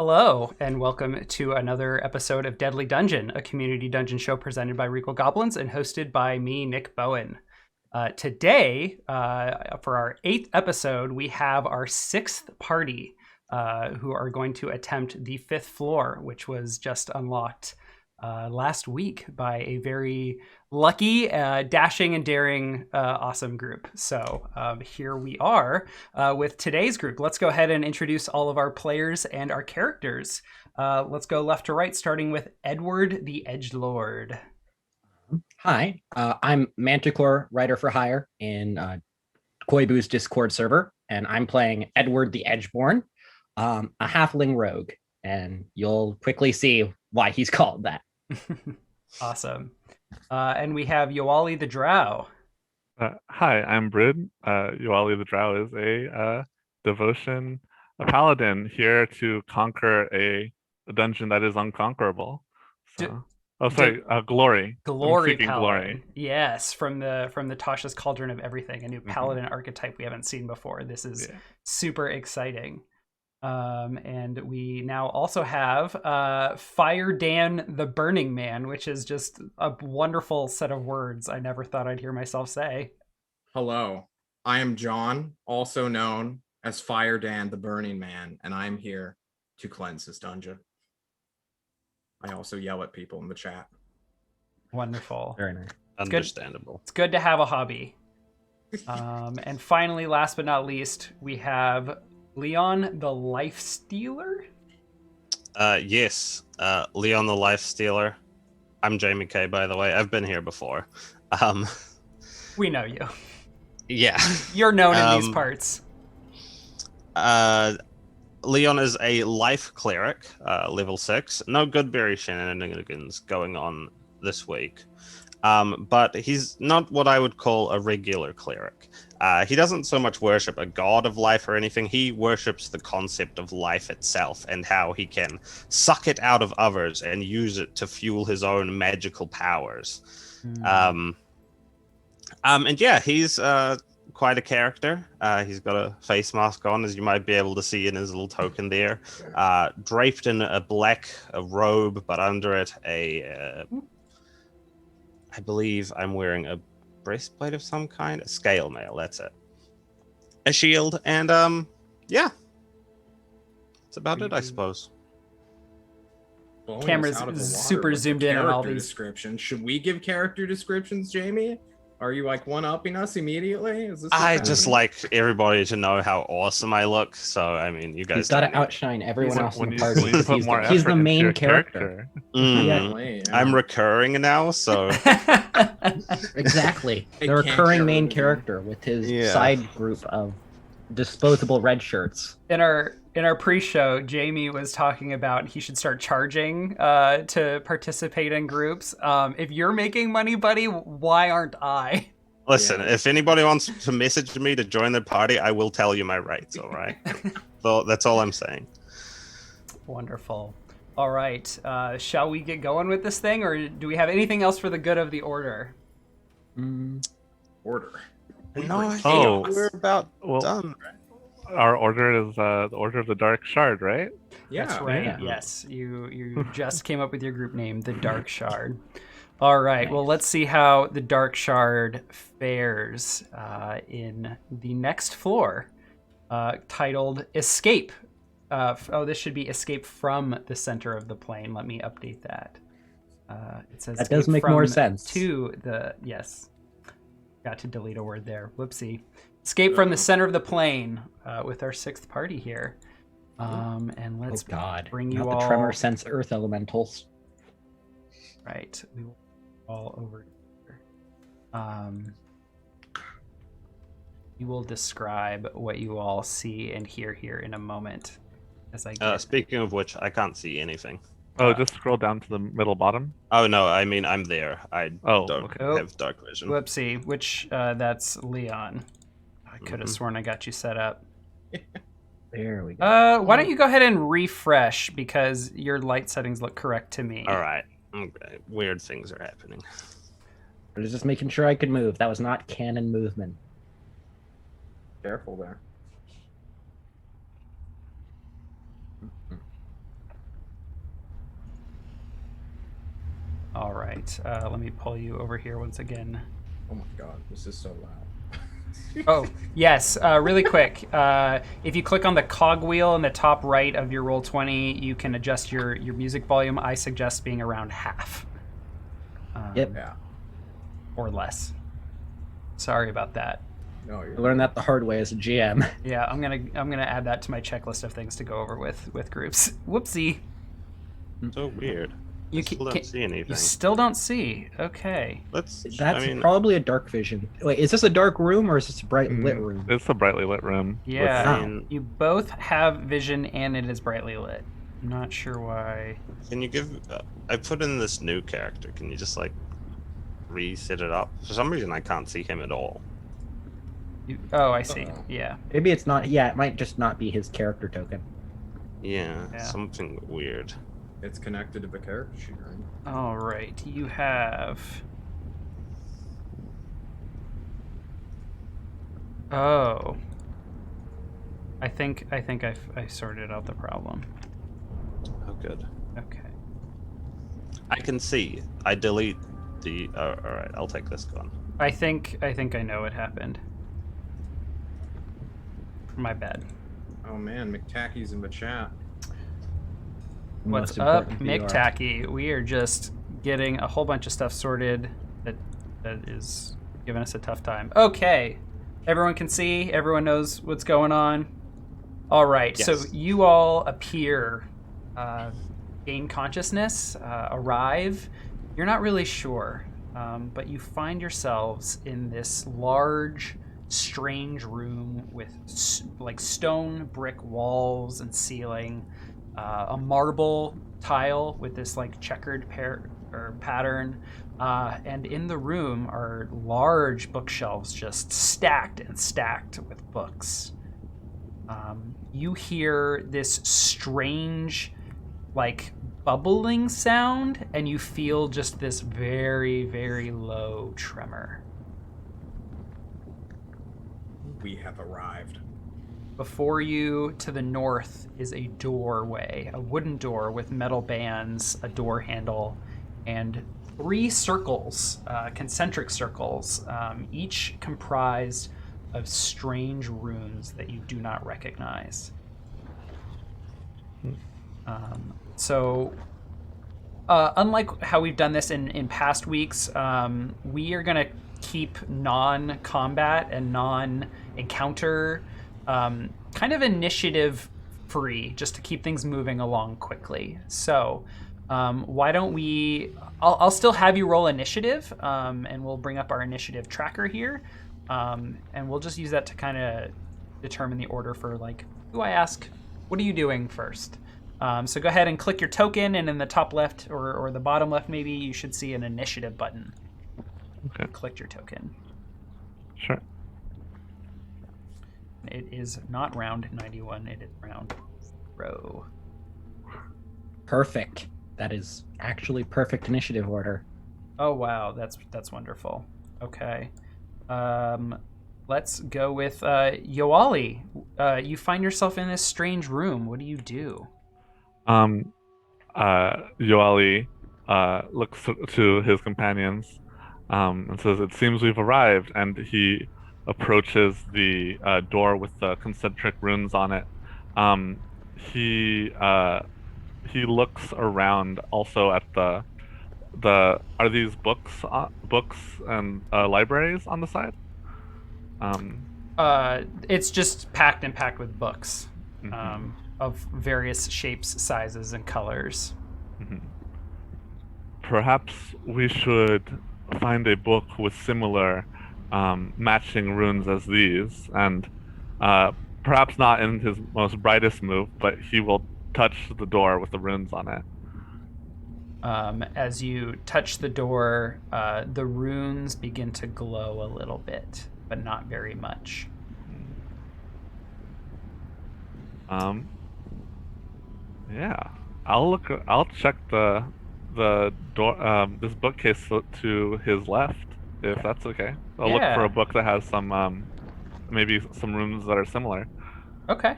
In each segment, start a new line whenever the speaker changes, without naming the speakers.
Hello, and welcome to another episode of Deadly Dungeon, a community dungeon show presented by Regal Goblins and hosted by me, Nik Bowen. Today, for our 8th episode, we have our 6th party who are going to attempt the 5th floor, which was just unlocked last week by a very lucky, dashing, and daring, awesome group. So here we are with today's group. Let's go ahead and introduce all of our players and our characters. Let's go left to right, starting with Edgelord the Edgelord.
Hi, I'm manticoreriderforhire in Koibu's Discord server, and I'm playing Edgelord the Edgeborn, a halfling rogue, and you'll quickly see why he's called that.
Awesome. And we have Yowali the Drow.
Hi, I'm Brid. Yowali the Drow is a devotion, a paladin here to conquer a dungeon that is unconquerable. So, Glory.
Glory paladin. Yes, from the Tasha's Cauldron of Everything, a new paladin archetype we haven't seen before. This is super exciting. And we now also have Fire Dan the Burning Man, which is just a wonderful set of words I never thought I'd hear myself say.
Hello, I am John, also known as Fire Dan the Burning Man, and I'm here to cleanse this dungeon. I also yell at people in the chat.
Wonderful.
Very nice.
Understandable.
It's good to have a hobby. And finally, last but not least, we have Leon the Life Stealer?
Yes, Leon the Life Stealer. I'm JaimeeK, by the way. I've been here before.
We know you.
Yeah.
You're known in these parts.
Leon is a life cleric, level 6. No Goodberry shenanigans going on this week. But he's not what I would call a regular cleric. He doesn't so much worship a god of life or anything. He worships the concept of life itself and how he can suck it out of others and use it to fuel his own magical powers. And yeah, he's quite a character. He's got a face mask on, as you might be able to see in his little token there. Draped in a black robe, but under it I believe I'm wearing a breastplate of some kind, a scale mail, that's it. A shield, and yeah. That's about it, I suppose.
Camera's super zoomed in on all these
descriptions. Should we give character descriptions, Jamie? Are you like one-upping us immediately? Is this
I just like everybody to know how awesome I look, so I mean, you guys.
He's got to outshine everyone else in the party.
He's
the main character.
I'm recurring now, so
exactly. The recurring main character with his side group of disposable red shirts.
In our pre-show, Jamie was talking about he should start charging to participate in groups. If you're making money, buddy, why aren't I?
Listen, if anybody wants to message me to join the party, I will tell you my rights, all right? So that's all I'm saying.
Wonderful. All right. Shall we get going with this thing, or do we have anything else for the good of the order?
Order.
No, I think we're about done.
Our order is the Order of the Dark Shard, right?
Yeah,
that's right. Yeah. Yes, you just came up with your group name, the Dark Shard. All right. Nice. Well, let's see how the Dark Shard fares in the next floor, titled Escape. This should be Escape from the Center of the Plane. Let me update that. It says
that does make more sense.
To the got to delete a word there. Whoopsie. Escape from the center of the plane with our 6th party here. And let's bring you all...
the tremor sense earth elementals.
Right. We will all over here. We will describe what you all see and hear here in a moment. As I
speaking of which, I can't see anything.
Oh, just scroll down to the middle bottom.
Oh, no, I mean, I'm there. I don't have dark vision.
Whoopsie. Which, that's Leon. I could have sworn I got you set up.
There we go.
Why don't you go ahead and refresh, because your light settings look correct to me.
All right. Okay. Weird things are happening.
I was just making sure I could move. That was not canon movement.
Careful there.
right. Let me pull you over here once again.
Oh my god, this is so loud.
Oh, yes. Really quick. If you click on the cog wheel in the top right of your Roll20, you can adjust your music volume. I suggest being around half.
Yep.
Yeah.
Or less. Sorry about that.
No,
I
you're
learned that the hard way as a GM.
Yeah, I'm gonna add that to my checklist of things to go over with groups. Whoopsie.
So weird.
You
I still don't see anything.
You still don't see. Okay.
Let's.
That's
I mean,
probably a dark vision. Wait, is this a dark room or is this a bright lit room?
It's a brightly lit room.
Yeah.
Wow.
You both have vision and it is brightly lit. I'm not sure why.
Can you give? I put in this new character. Can you just like reset it up? For some reason, I can't see him at all.
Oh, I see.
Uh-oh.
Yeah.
Maybe it's not. Yeah, it might just not be his character token.
Yeah,
Yeah.
something weird.
It's connected to the character sheet, right?
All right. You have. Oh. I think I sorted out the problem.
Oh, good.
Okay.
I can see. I delete the. All right, I'll take this gun.
I think I know what happened. My bad.
Oh man, McTacky's in the chat.
What's
Most
up,
important PR.
McTacky? We are just getting a whole bunch of stuff sorted that is giving us a tough time. Okay. Everyone can see. Everyone knows what's going on. All right.
Yes.
So you all appear, gain consciousness, arrive. You're not really sure, but you find yourselves in this large, strange room with like stone brick walls and ceiling, a marble tile with this like checkered pattern, and in the room are large bookshelves just stacked and stacked with books. You hear this strange, like, bubbling sound, and you feel just this very, very low tremor.
We have arrived.
Before you, to the north, is a doorway, a wooden door with metal bands, a door handle, and 3 circles, concentric circles, each comprised of strange runes that you do not recognize. Unlike how we've done this in past weeks, we are going to keep non-combat and non-encounter kind of initiative free, just to keep things moving along quickly. So why don't we... I'll still have you roll initiative, and we'll bring up our initiative tracker here. And we'll just use that to kind of determine the order for, like, who I ask, what are you doing first? So go ahead and click your token, and in the top left or the bottom left, maybe, you should see an initiative button.
Okay.
Click your token.
Sure.
It is not round 91, it is round 0.
Perfect. That is actually perfect initiative order.
Oh, wow, that's wonderful. Okay. Let's go with Yowali. You find yourself in this strange room. What do you do?
Yowali looks to his companions and says, "It seems we've arrived." And he approaches the door with the concentric runes on it. He looks around also at the are these books and libraries on the side?
It's just packed with books.
Mhm.
Of various shapes, sizes, and colors.
Mm-hmm. Perhaps we should find a book with similar matching runes as these, and perhaps not in his most brightest move, but he will touch the door with the runes on it.
As you touch the door, the runes begin to glow a little bit, but not very much.
Yeah, I'll check the door, this bookcase to his left, if that's okay. I'll look for
Yeah.
a book that has some maybe some runes that are similar.
Okay.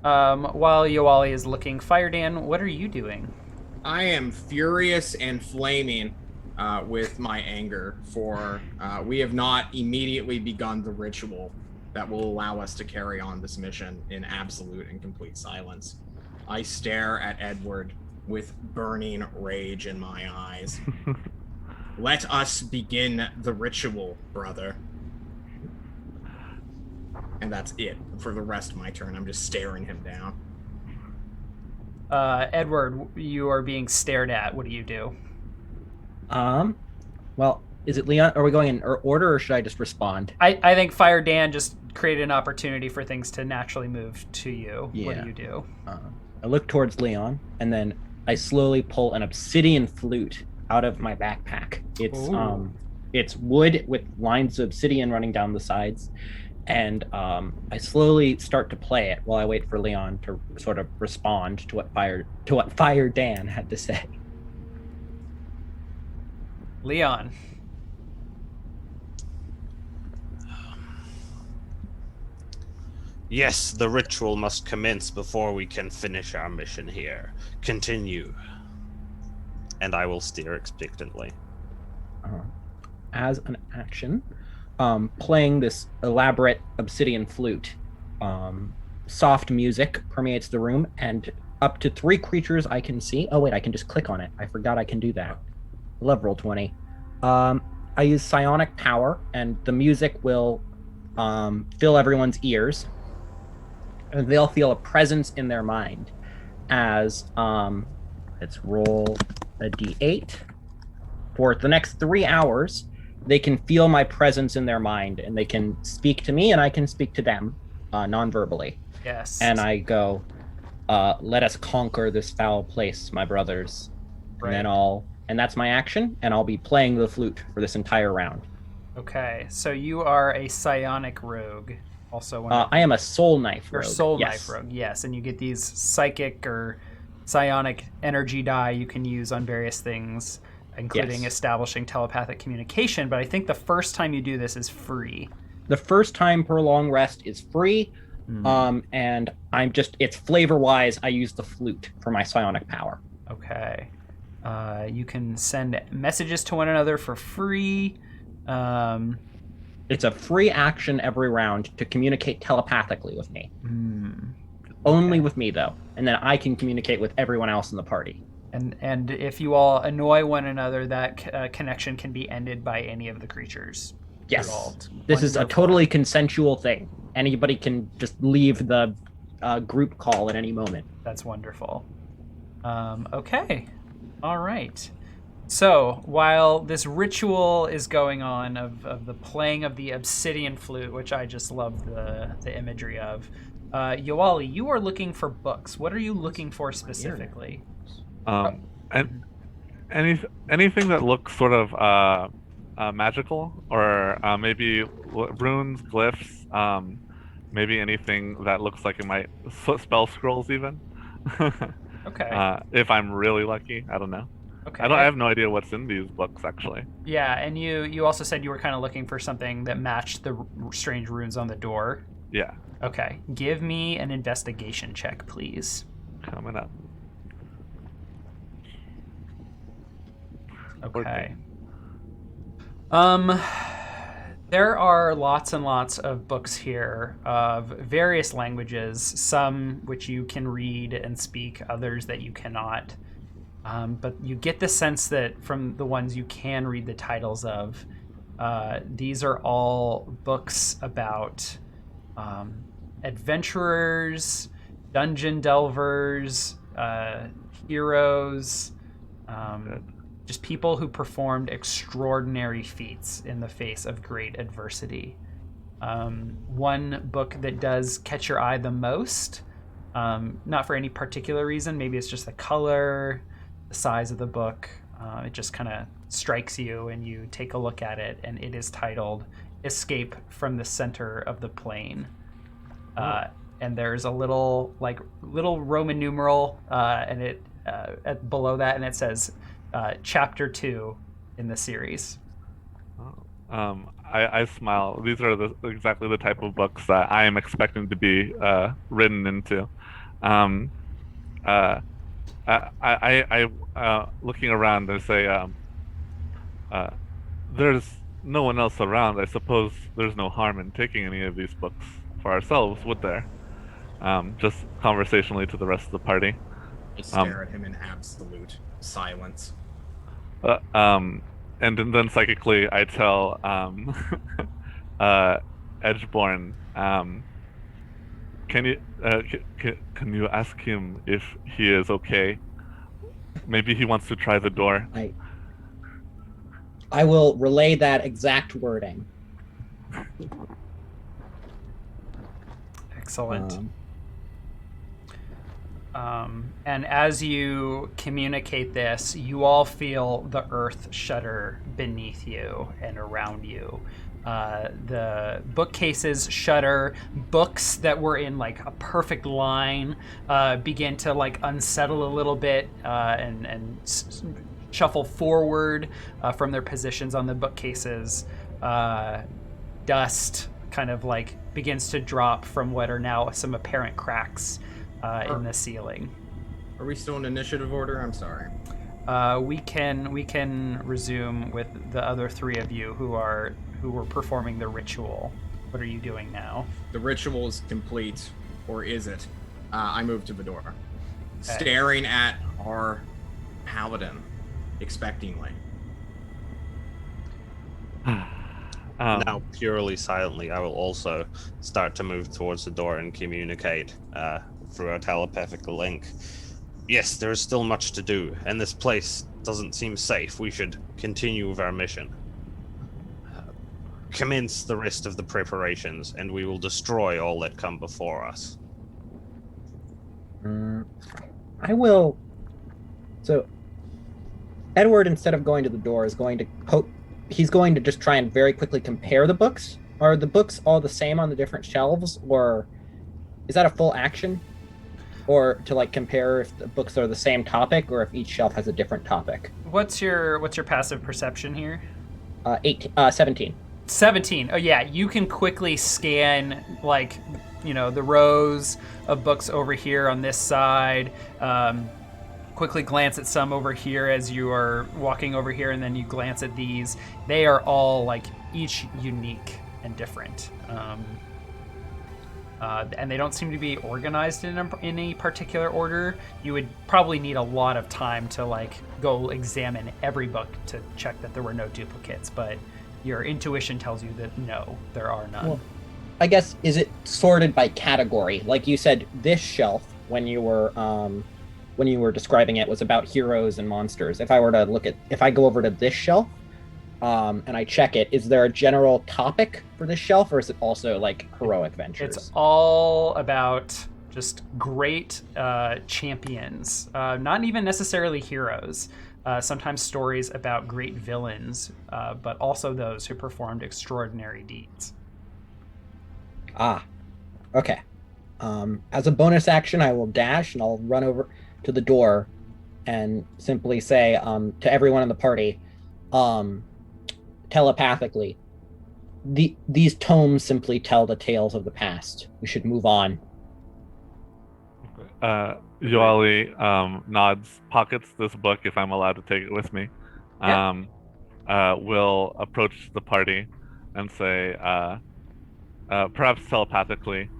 While Yowali is looking, Firedan, what are you doing?
I am furious and flaming with my anger for we have not immediately begun the ritual that will allow us to carry on this mission in absolute and complete silence. I stare at Edward with burning rage in my eyes. Let us begin the ritual, brother. And that's it. For the rest of my turn, I'm just staring him down.
Edward, you are being stared at. What do you do?
Well, is it Leon? Are we going in order, or should I just respond?
I think Fire Dan just created an opportunity for things to naturally move to you.
Yeah.
What do you do?
I look towards Leon, and then I slowly pull an obsidian flute out of my backpack. It's wood with lines of obsidian running down the sides, and I slowly start to play it while I wait for Leon to sort of respond to what Fire Dan had to say.
Leon.
Yes, the ritual must commence before we can finish our mission here. Continue. And I will steer expectantly.
As an action, playing this elaborate obsidian flute, soft music permeates the room, and up to 3 creatures I can see. Oh wait, I can just click on it. I forgot I can do that. Love Roll20. I use psionic power, and the music will fill everyone's ears, and they'll feel a presence in their mind as let's roll a d8. For the next 3 hours, they can feel my presence in their mind, and they can speak to me, and I can speak to them non-verbally.
Yes.
And I go, let us conquer this foul place, my brothers.
Right.
And that's my action, and I'll be playing the flute for this entire round.
Okay, so you are a psionic rogue. Also,
I am a soul knife rogue.
Or soul
yes.
knife rogue, yes. And you get these psychic or psionic energy die you can use on various things, including establishing telepathic communication. But I think the first time you do this is free.
The first time per long rest is free. And it's flavor-wise, I use the flute for my psionic power.
Okay. You can send messages to one another for free.
It's a free action every round to communicate telepathically with me. Only with me, though. And then I can communicate with everyone else in the party.
And if you all annoy one another, that connection can be ended by any of the creatures involved.
This is a totally consensual thing. Anybody can just leave the group call at any moment.
That's wonderful. Okay. All right. So while this ritual is going on of the playing of the obsidian flute, which I just love the imagery of, Yowali, you are looking for books. What are you looking for specifically?
And anything that looks sort of magical, or maybe runes, glyphs, maybe anything that looks like it might spell scrolls even.
Okay.
If I'm really lucky, I don't know.
Okay.
I have no idea what's in these books actually.
Yeah, and you also said you were kind of looking for something that matched the strange runes on the door.
Yeah.
Okay. Give me an investigation check, please.
Coming up.
Okay. There are lots and lots of books here of various languages, some which you can read and speak, others that you cannot. But you get the sense that from the ones you can read the titles of, these are all books about adventurers, dungeon delvers, heroes, just people who performed extraordinary feats in the face of great adversity. One book that does catch your eye the most, not for any particular reason, maybe it's just the color, the size of the book, it just kind of strikes you and you take a look at it, and it is titled Escape from the Center of the Plane. And there's a little Roman numeral and it below that, and it says Chapter 2 in the series.
I smile. These are exactly the type of books that I am expecting to be written into. I looking around, I say, there's no one else around. I suppose there's no harm in taking any of these books for ourselves, would there? Just conversationally to the rest of the party.
I stare at him in absolute silence.
And then psychically, I tell Edgeborn, can you ask him if he is okay? Maybe he wants to try the door.
I will relay that exact wording.
Excellent. And as you communicate this, you all feel the earth shudder beneath you and around you. The bookcases shudder. Books that were in like a perfect line begin to like unsettle a little bit and shuffle forward from their positions on the bookcases. Dust kind of like begins to drop from what are now some apparent cracks in the ceiling.
Are we still in initiative order? I'm sorry.
We can resume with the other three of you who were performing the ritual. What are you doing now?
The ritual is complete, or is it? I move to the door, staring at our paladin expectingly.
Now, purely silently, I will also start to move towards the door and communicate through a telepathic link. Yes, there is still much to do, and this place doesn't seem safe. We should continue with our mission. Commence the rest of the preparations, and we will destroy all that come before us.
I will. So, Edward, instead of going to the door, is going to he's going to just try and very quickly compare the books. Are the books all the same on the different shelves, or is that a full action? Or to like compare if the books are the same topic, or if each shelf has a different topic?
What's your passive perception here?
17.
17. Oh yeah, you can quickly scan like, the rows of books over here on this side. Quickly glance at some over here as you are walking over here, and then you glance at these. They are all like each unique and different. And they don't seem to be organized in any particular order. You would probably need a lot of time to like go examine every book to check that there were no duplicates, but your intuition tells you that no, there are none.
Well, I guess, is it sorted by category? Like you said, this shelf, when you were describing it, was about heroes and monsters. If I go over to this shelf, and I check it, is there a general topic for this shelf, or is it also like heroic ventures?
It's all about just great champions, not even necessarily heroes. Sometimes stories about great villains, but also those who performed extraordinary deeds.
Okay. As a bonus action, I will dash and I'll run over to the door and simply say to everyone in the party, telepathically, these tomes simply tell the tales of the past. We should move on.
Yowali nods, pockets this book if I'm allowed to take it with me. Will approach the party and say, perhaps telepathically,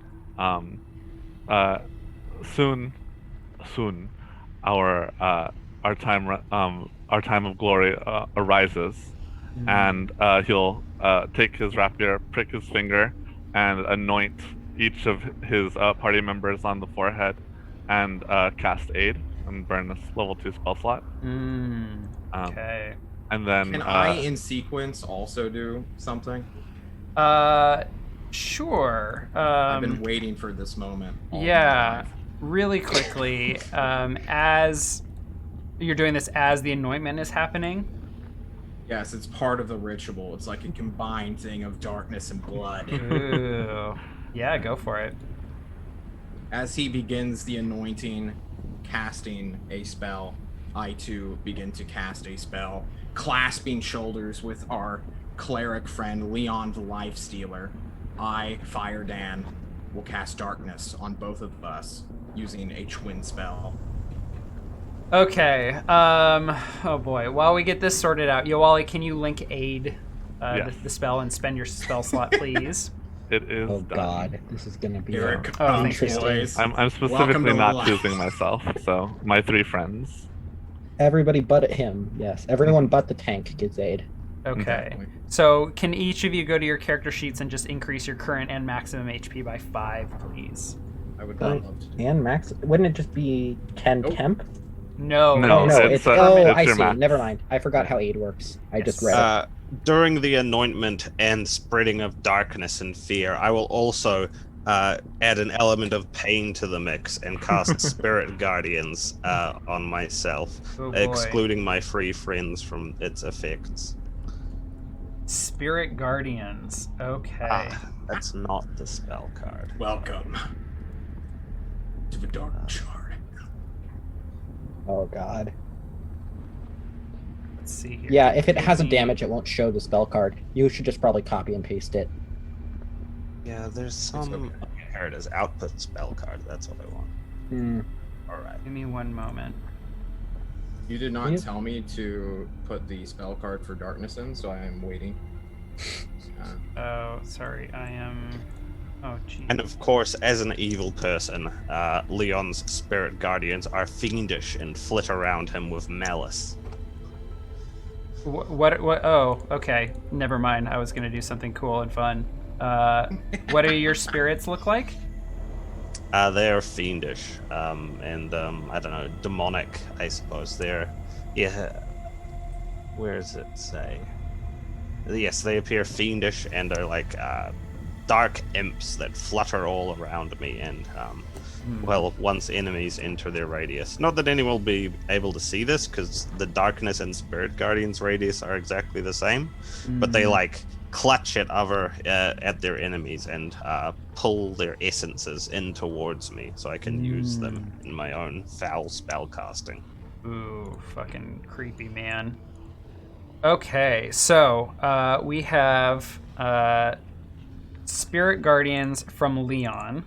soon, our time of glory arises. Mm-hmm. And he'll take his rapier, prick his finger, and anoint each of his party members on the forehead, and cast aid and burn this level 2 spell slot.
Okay.
And then
can I, in sequence, also do something?
Sure.
I've been waiting for this moment.
Yeah. Really quickly, as you're doing this, as the anointment is happening.
Yes, it's part of the ritual. It's like a combined thing of darkness and blood.
Ooh. Yeah, go for it.
As he begins the anointing, casting a spell, I too begin to cast a spell, clasping shoulders with our cleric friend Leon the Life Stealer. I, Fire Dan, will cast darkness on both of us using a twin spell.
Okay. Oh boy. While we get this sorted out, Yowali, can you link aid
Yes.
the spell and spend your spell slot, please?
It is
Oh
done.
God, this is gonna be
Here it
Oh,
comes,
thank you.
boys.
I'm
Welcome
specifically
to
not
life.
choosing myself, so my 3 friends.
everybody but him. Yes, everyone but the tank gets aid.
Okay.
Exactly.
So can each of you go to your character sheets and just increase your current and maximum HP by 5, please?
I would
Current
love to do
and max. Wouldn't it just be 10
Nope.
temp?
No.
No,
Oh no,
it's,
it's
it's
I
your
see.
max.
Never mind. I forgot how aid works. I just
Yes.
read it.
During the anointment and spreading of darkness and fear, I will also add an element of pain to the mix and cast Spirit Guardians on myself,
Oh boy.
excluding my 3 friends from its effects.
Spirit Guardians. Okay.
That's not the spell card.
Welcome to the Dark Shard.
Oh God.
Let's see here.
Yeah, if it has a
Give me-
damage, it won't show the spell card. You should just probably copy and paste it.
Yeah, there's some.
okay.
Okay, here it is. Output spell card. That's what I want.
Hmm.
All right.
Give me one moment.
You did not
Yeah.
tell me to put the spell card for darkness in, so I am waiting.
Oh, sorry. I am. Oh, geez.
And of course, as an evil person, Leon's spirit guardians are fiendish and flit around him with malice.
What? Oh, okay. Never mind. I was gonna do something cool and fun. What do your spirits look like?
They are fiendish, and I don't know, demonic. I suppose they're. Yeah. Where does it say? Yes, they appear fiendish and are like dark imps that flutter all around me and well, once enemies enter their radius. Not that anyone will be able to see this, because the darkness and spirit guardians radius are exactly the same, but they like clutch at their enemies and pull their essences in towards me, so I can use them in my own foul spell casting.
Ooh, fucking creepy, man. Okay, so we have Spirit Guardians from Leon,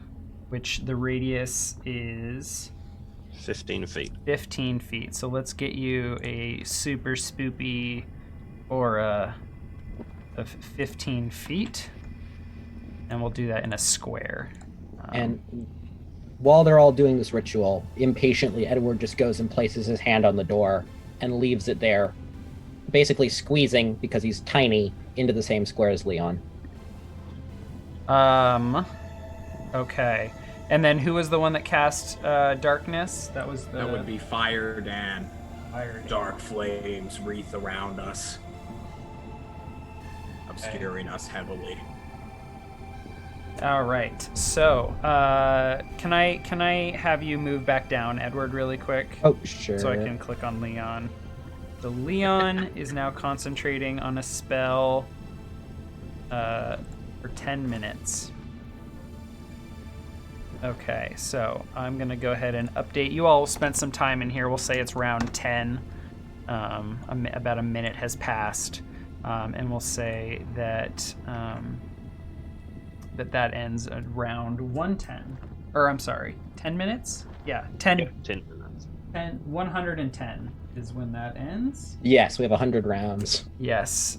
which the radius is
15 feet.
15 feet. So let's get you a super spoopy aura of 15 feet. And we'll do that in a square.
And while they're all doing this ritual, impatiently, Edward just goes and places his hand on the door and leaves it there, basically squeezing, because he's tiny, into the same square as Leon.
Okay. And then who was the one that cast darkness? That was the
That would be Fire Dan.
Fire Dan.
Dark flames wreath around us, obscuring us heavily.
All right. So, can I have you move back down, Edward, really quick?
Oh, sure.
So I can click on Leon. So Leon is now concentrating on a spell for 10 minutes. Okay, so I'm going to go ahead and update. You all spent some time in here. We'll say it's round 10. About a minute has passed. And we'll say that that ends at round 110. Or I'm sorry, 10 minutes? Yeah, 10.
Yeah, 10 minutes.
110 is when that ends.
Yes, we have 100 rounds.
Yes.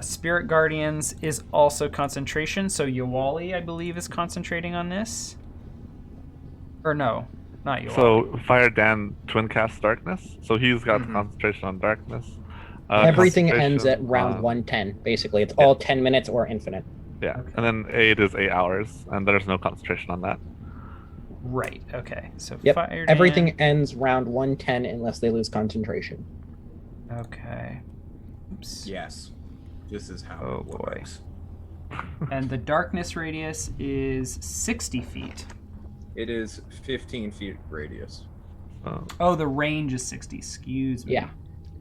Spirit Guardians is also concentration, so Yowali, I believe, is concentrating on this. Or no, not Yowali.
So Fire Dan twin cast darkness. So he's got concentration on darkness.
Everything ends at
concentration
round
on-
110, basically. It's all 10 minutes or infinite.
Yeah,
Okay.
and then 8 is 8 hours, and there's no concentration on that.
Right, okay. So
Yep.
Fire Dan.
Everything ends round 110 unless they lose concentration.
Okay. Oops.
Yes, this is how
Oh,
it
boy.
works.
And the darkness radius is 60 feet.
It is 15 feet radius.
So,
Oh, the range is 60. Excuse me.
Yeah.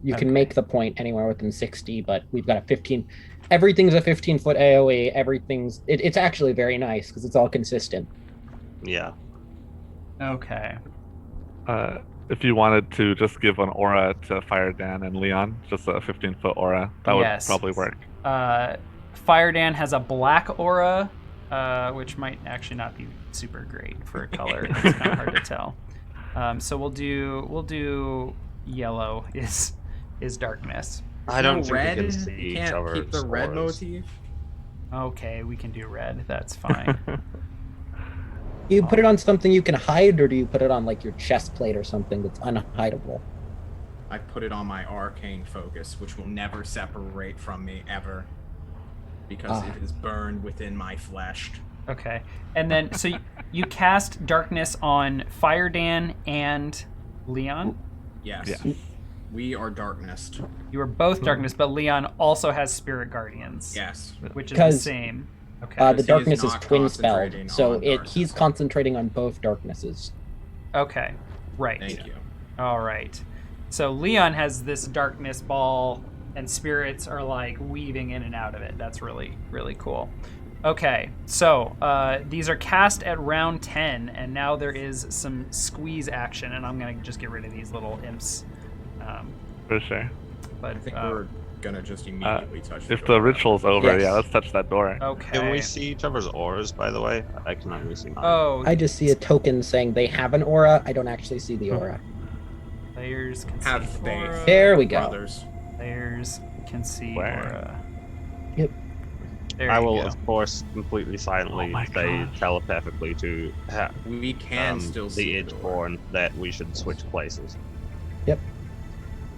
You
Okay.
can make the point anywhere within 60, but we've got a 15. Everything's a 15-foot AoE. Everything's. It's actually very nice because it's all consistent.
Yeah.
Okay.
if you wanted to just give an aura to Fire Dan and Leon, just a 15-foot aura, that
Yes.
would probably work.
Fire Dan has a black aura, which might actually not be super great for a color. It's kind of hard to tell. So we'll do yellow is darkness.
I don't think
red.
we can see
You
each
can't
other's
keep the red
auras.
motif.
Okay, we can do red. That's fine.
Do you put it on something you can hide, or do you put it on like your chest plate or something that's unhideable?
I put it on my arcane focus, which will never separate from me ever, because it is burned within my flesh.
Okay, and then so you cast darkness on Fire Dan and Leon.
Yes.
Yeah.
We are darkness.
You are both darkness, but Leon also has spirit guardians.
Yes.
Which is the
Because,
same. Okay.
The
He is
darkness is
not
twin spelled,
concentrating
so
on
he's
darkness.
concentrating on both darknesses.
Okay. Right.
Thank you.
All right. So Leon has this darkness ball, and spirits are like weaving in and out of it. That's really, really cool. Okay, so these are cast at round 10, and now there is some squeeze action, and I'm going to just get rid of these little imps.
For sure.
But
I think we're gonna just immediately touch the
If
door.
the ritual's over,
Yes.
yeah, let's touch that door.
okay.
Can we see each other's auras, by the way? I can only see mine.
Oh,
I just see a token saying they have an aura. I don't actually see the aura.
players can
Have
see
faith.
aura.
There we go.
Brothers.
Players can see
Where?
aura.
Yep.
There
I
you
will,
go.
of course, completely silently
Oh my
say
gosh.
telepathically to
We can still see
the
the door.
Edgeborn that we should switch places.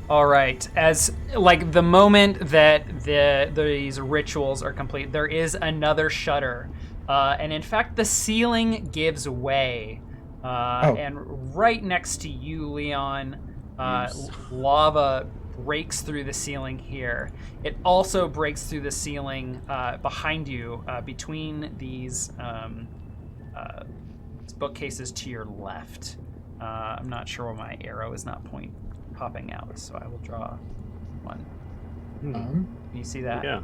All right. As like the moment that these rituals are complete, there is another shutter, and in fact, the ceiling gives way, and right next to you, Leon,
Yes.
lava breaks through the ceiling here. It also breaks through the ceiling behind you, between these bookcases to your left. I'm not sure why my arrow is not popping out, so I will draw one. Can you see that?
Yeah.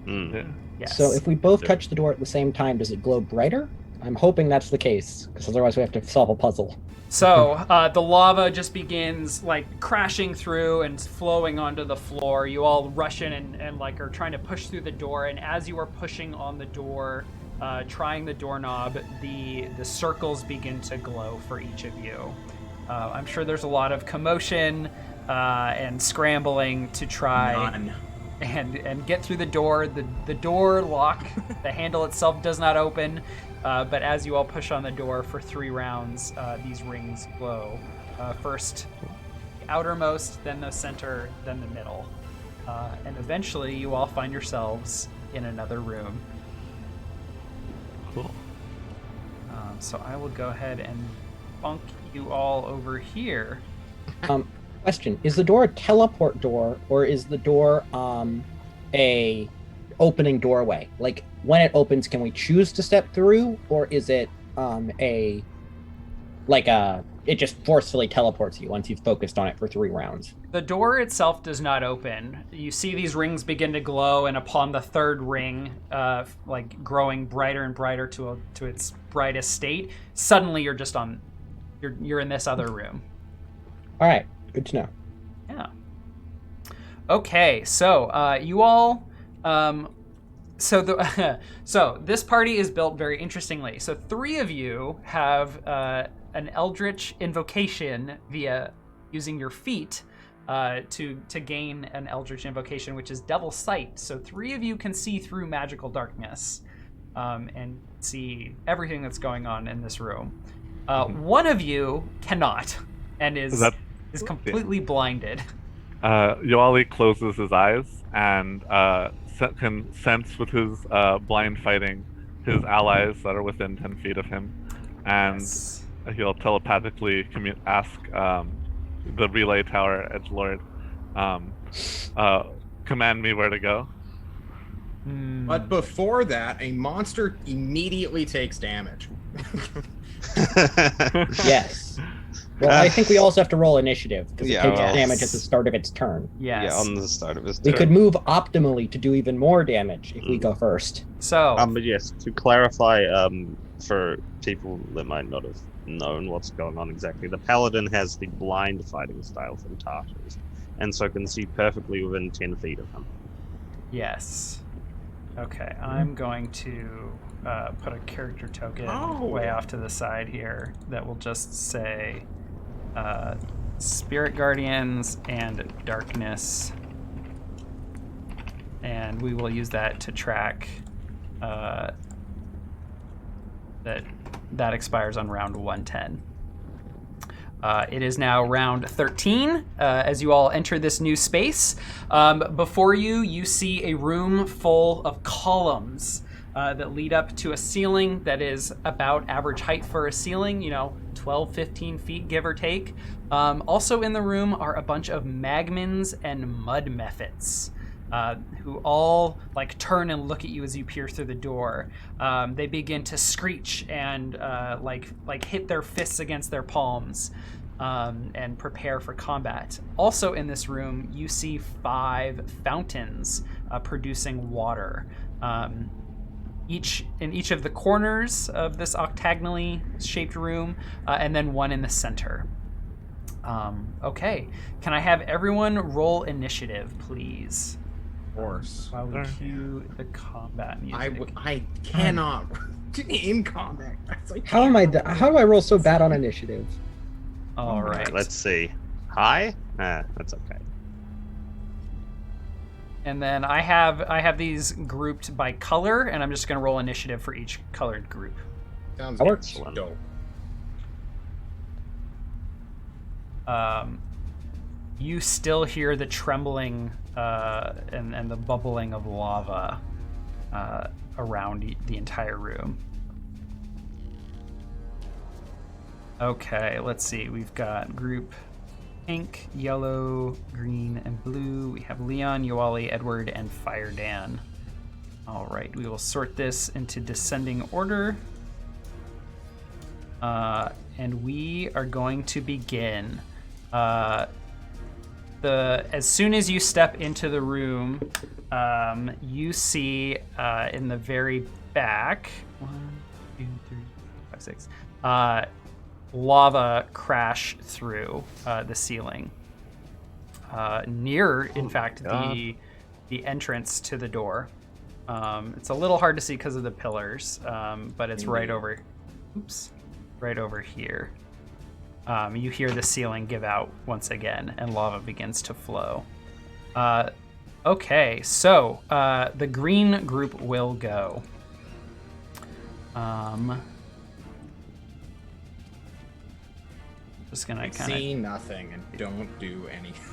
Mm.
Yeah.
Yes.
So if we both touch the door at the same time, does it glow brighter? I'm hoping that's the case, because otherwise we have to solve a puzzle.
So the lava just begins like crashing through and flowing onto the floor. You all rush in and like are trying to push through the door, and as you are pushing on the door, trying the doorknob, the circles begin to glow for each of you. I'm sure there's a lot of commotion and scrambling to try
None.
and get through the door. The door lock, the handle itself does not open, but as you all push on the door for 3 rounds, these rings glow. First the outermost, then the center, then the middle. And eventually you all find yourselves in another room.
Cool.
So I will go ahead and bunk you all over here.
Question: is the door a teleport door, or is the door a opening doorway? Like when it opens, can we choose to step through, or is it it just forcefully teleports you once you've focused on it for 3 rounds?
The door itself does not open. You see these rings begin to glow, and upon the 3rd ring, like growing brighter and brighter to its brightest state, suddenly you're just you're in this other room.
All right, good to know.
Yeah. Okay, so you all, so this party is built very interestingly. So 3 of you have an eldritch invocation via using your feet to gain an eldritch invocation, which is Devil Sight. So 3 of you can see through magical darkness and see everything that's going on in this room. One of you cannot and is completely blinded.
Yowali closes his eyes and can sense with his blind fighting his allies that are within 10 feet of him, and
Yes.
he'll telepathically ask the relay tower Edgelord, command me where to go.
But before that, a monster immediately takes damage.
Yes. Well, I think we also have to roll initiative because it
Yeah,
takes
well-
damage at the start of its turn.
Yes.
Yeah, on the start of his
We
turn.
could move optimally to do even more damage if we go first.
So
But yes, to clarify, for people that might not have known what's going on exactly, the paladin has the blind fighting style from Tartars, and so can see perfectly within 10 feet of him.
yes. Okay, I'm going to put a character token way off to the side here that will just say Spirit Guardians and Darkness. And we will use that to track that expires on round 110. It is now round 13 as you all enter this new space. Before you see a room full of columns that lead up to a ceiling that is about average height for a ceiling, 12, 15 feet, give or take. Also in the room are a bunch of magmins and mud mephits. Who all turn and look at you as you peer through the door. They begin to screech and hit their fists against their palms and prepare for combat. Also in this room, you see 5 fountains producing water. In each of the corners of this octagonally shaped room, and then one in the center. Okay, can I have everyone roll initiative, please?
Of course.
While we cue the combat music.
I cannot in combat.
How do I roll so bad on initiative?
All right.
Let's see. High? That's okay.
And then I have these grouped by color, and I'm just going to roll initiative for each colored group.
Sounds
That works.
dope.
You still hear the trembling and the bubbling of lava around the entire room. Okay, let's see. We've got group pink, yellow, green, and blue. We have Leon, Yowali, Edward, and Fire Dan. All right, we will sort this into descending order. And we are going to begin. As soon as you step into the room, you see in the very back, 1, 2, 3, 4, 5, 6, lava crash through the ceiling. Near, in fact, the entrance to the door. It's a little hard to see because of the pillars, but it's right over here. You hear the ceiling give out once again, and lava begins to flow. Okay, so the green group will go. Just gonna kind of
See nothing and don't do anything.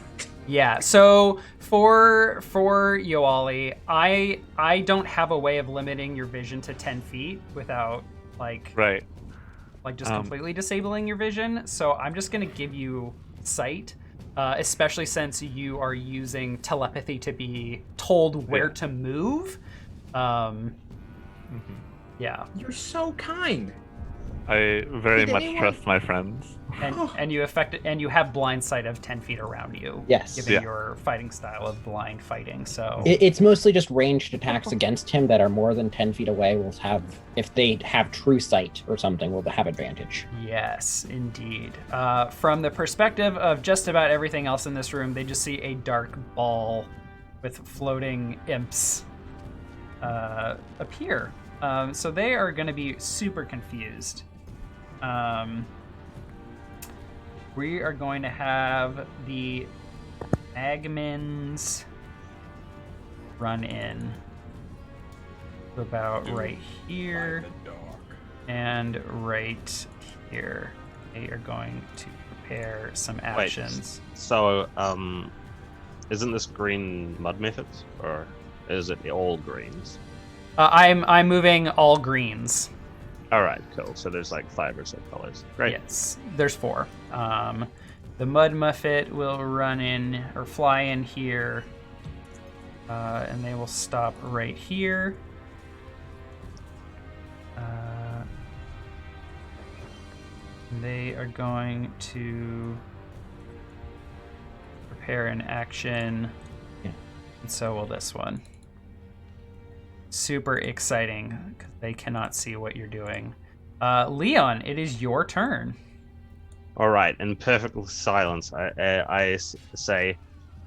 Yeah, so for Yowali, I don't have a way of limiting your vision to 10 feet without
Right.
just completely disabling your vision. So I'm just gonna give you sight, especially since you are using telepathy to be told where to move. Yeah.
You're so kind.
I very
Did
much
anyone-
trust my friends.
And you have blind sight of 10 feet around you.
Yes.
Given your fighting style of blind fighting, so
It's mostly just ranged attacks against him that are more than 10 feet away will have, if they have true sight or something, will have advantage.
yes, indeed. From the perspective of just about everything else in this room, they just see a dark ball with floating imps appear. So they are going to be super confused. We are going to have the Agmins run in to about right here and right here. They are going to prepare some actions.
So, isn't this green mud methods, or is it all greens?
I'm moving all greens.
All right, cool. So there's 5 or so colors. Great.
Yes, there's 4. The mud muffet will run in or fly in here, and they will stop right here. They are going to prepare an action, and so will this one. Super exciting because they cannot see what you're doing. Leon, it is your turn.
All right, in perfect silence, I say,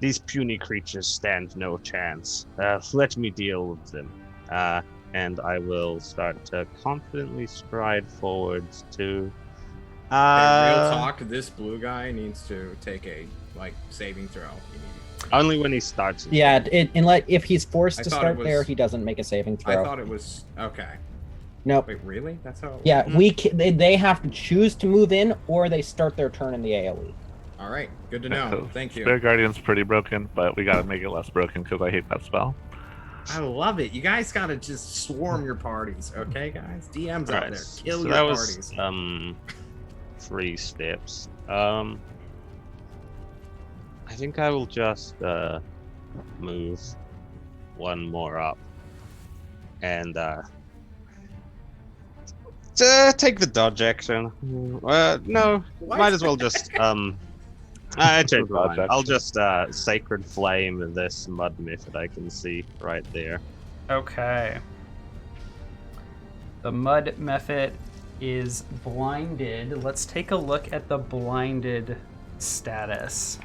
these puny creatures stand no chance. Let me deal with them. And I will start to confidently stride forwards to
Real talk, this blue guy needs to take a saving throw.
Only when he starts.
Yeah, if he's forced
I
to
thought
start
it was-
there, he doesn't make a saving throw.
I thought it was okay.
Nope.
Wait, really? That's how.
Yeah, they have to choose to move in, or they start their turn in the AOE.
All right, good to know.
So
Thank you.
Spirit Guardian's pretty broken, but we gotta make it less broken because I hate that spell.
I love it. You guys gotta just swarm your parties, okay, guys? DMs out
Right.
there, kill
So
your
that
parties.
was 3 steps. I think I will just move one more up and take the dodge action. No,
What?
might as well just actually,
Dodge
fine. I'll
action.
just sacred flame this mud myth that I can see right there.
Okay. The mud method is blinded. Let's take a look at the blinded status.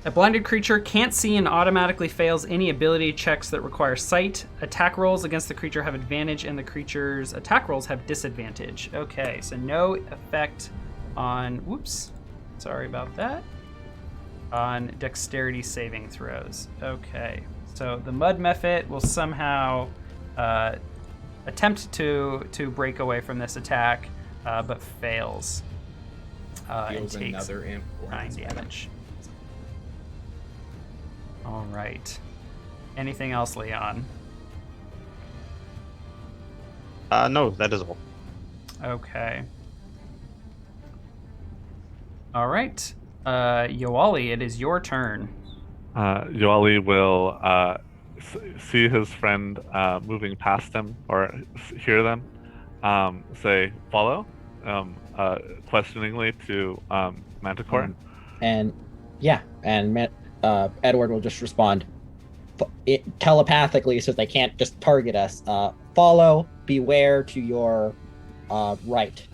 A blinded creature can't see and automatically fails any ability checks that require sight. Attack rolls against the creature have advantage, and the creature's attack rolls have disadvantage. Okay, so no effect on... Whoops. Sorry about that. On dexterity saving throws. Okay, so the mud method will somehow attempt to break away from this attack, but fails. And
Deals
takes
another imp.
9 damage. All right. Anything else, Leon?
No, that is all.
Okay. All right. Yowali, it is your turn.
Yowali will see his friend moving past him or hear them, say, follow, questioningly to Manticore.
And Edward will just respond telepathically, so they can't just target us. Follow, beware to your right.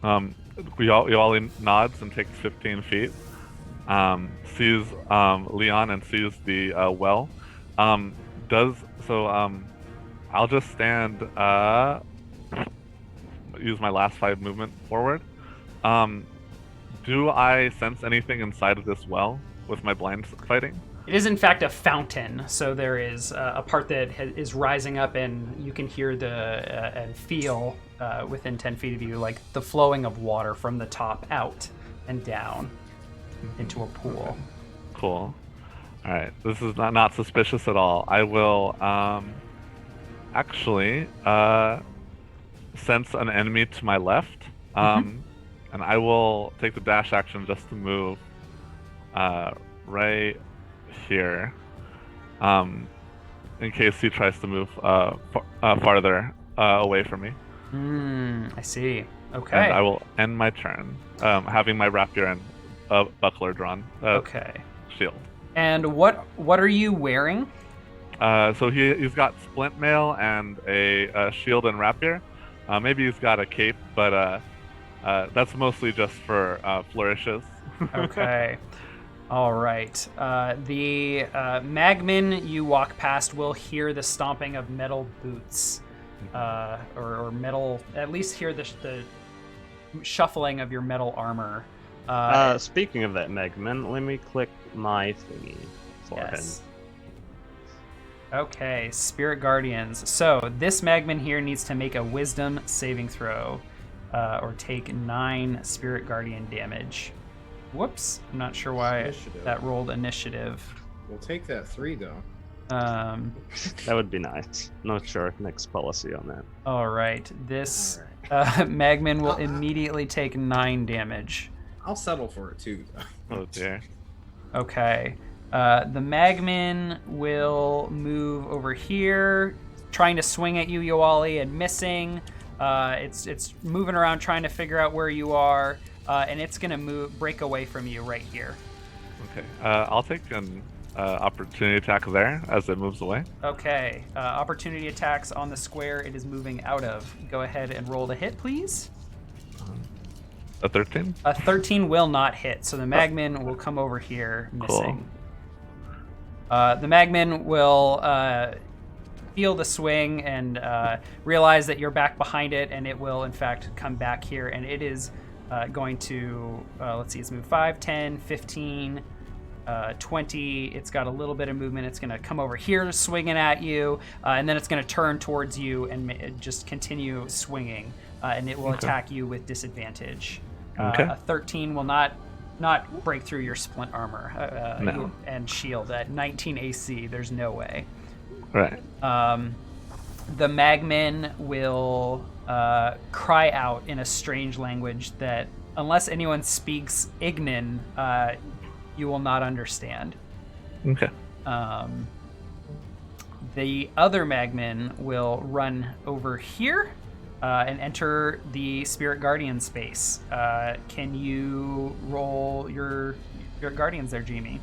Yowali nods and takes 15 feet. Sees Leon and sees the well. I'll just stand. Use my last 5 movement forward. Do I sense anything inside of this well with my blind fighting?
It is in fact a fountain, so there is a part that is rising up, and you can hear and feel within 10 feet of you, like the flowing of water from the top out and down into a pool.
Okay. Cool. All right, this is not suspicious at all. I will actually sense an enemy to my left, and I will take the dash action just to move right here, in case he tries to move farther away from me.
I see. Okay.
And I will end my turn, having my rapier and buckler drawn.
Okay.
Shield.
And what are you wearing?
So he's got splint mail and a shield and rapier. Maybe he's got a cape, but that's mostly just for flourishes.
Okay. All right. The Magman you walk past will hear the stomping of metal boots, or metal. At least hear the shuffling of your metal armor.
Speaking of that, Megman, let me click my thingy for
yes. Okay, Spirit Guardians. So this Magman here needs to make a Wisdom saving throw, or take 9 Spirit Guardian damage. Whoops, I'm not sure why
Initiative.
that rolled initiative.
We'll take that 3 though.
That would be nice. Not sure next policy on that.
All right, this Magman will immediately take 9 damage.
I'll settle for it too, though.
Oh dear.
Okay. The Magman will move over here, trying to swing at you, Yowali, and missing. It's moving around trying to figure out where you are, and it's gonna break away from you right here.
Okay. I'll take an opportunity attack there as it moves away.
Okay. Opportunity attacks on the square it is moving out of. Go ahead and roll the hit, please.
A 13?
A 13 will not hit, so the Magman will come over here missing.
Cool.
The Magman will feel the swing and realize that you're back behind it, and it will in fact come back here, and it is going to let's see, it's moved 5, 10, 15, 20. It's got a little bit of movement. It's going to come over here swinging at you, and then it's going to turn towards you and just continue swinging, and it will attack you with disadvantage. A 13 will not break through your splint armor
No.
and shield. At 19 AC, there's no way.
Right.
The Magmin will cry out in a strange language that, unless anyone speaks Ignan, you will not understand.
Okay.
The other Magmin will run over here and enter the Spirit Guardian space. Can you roll your Guardians there, Jaimee?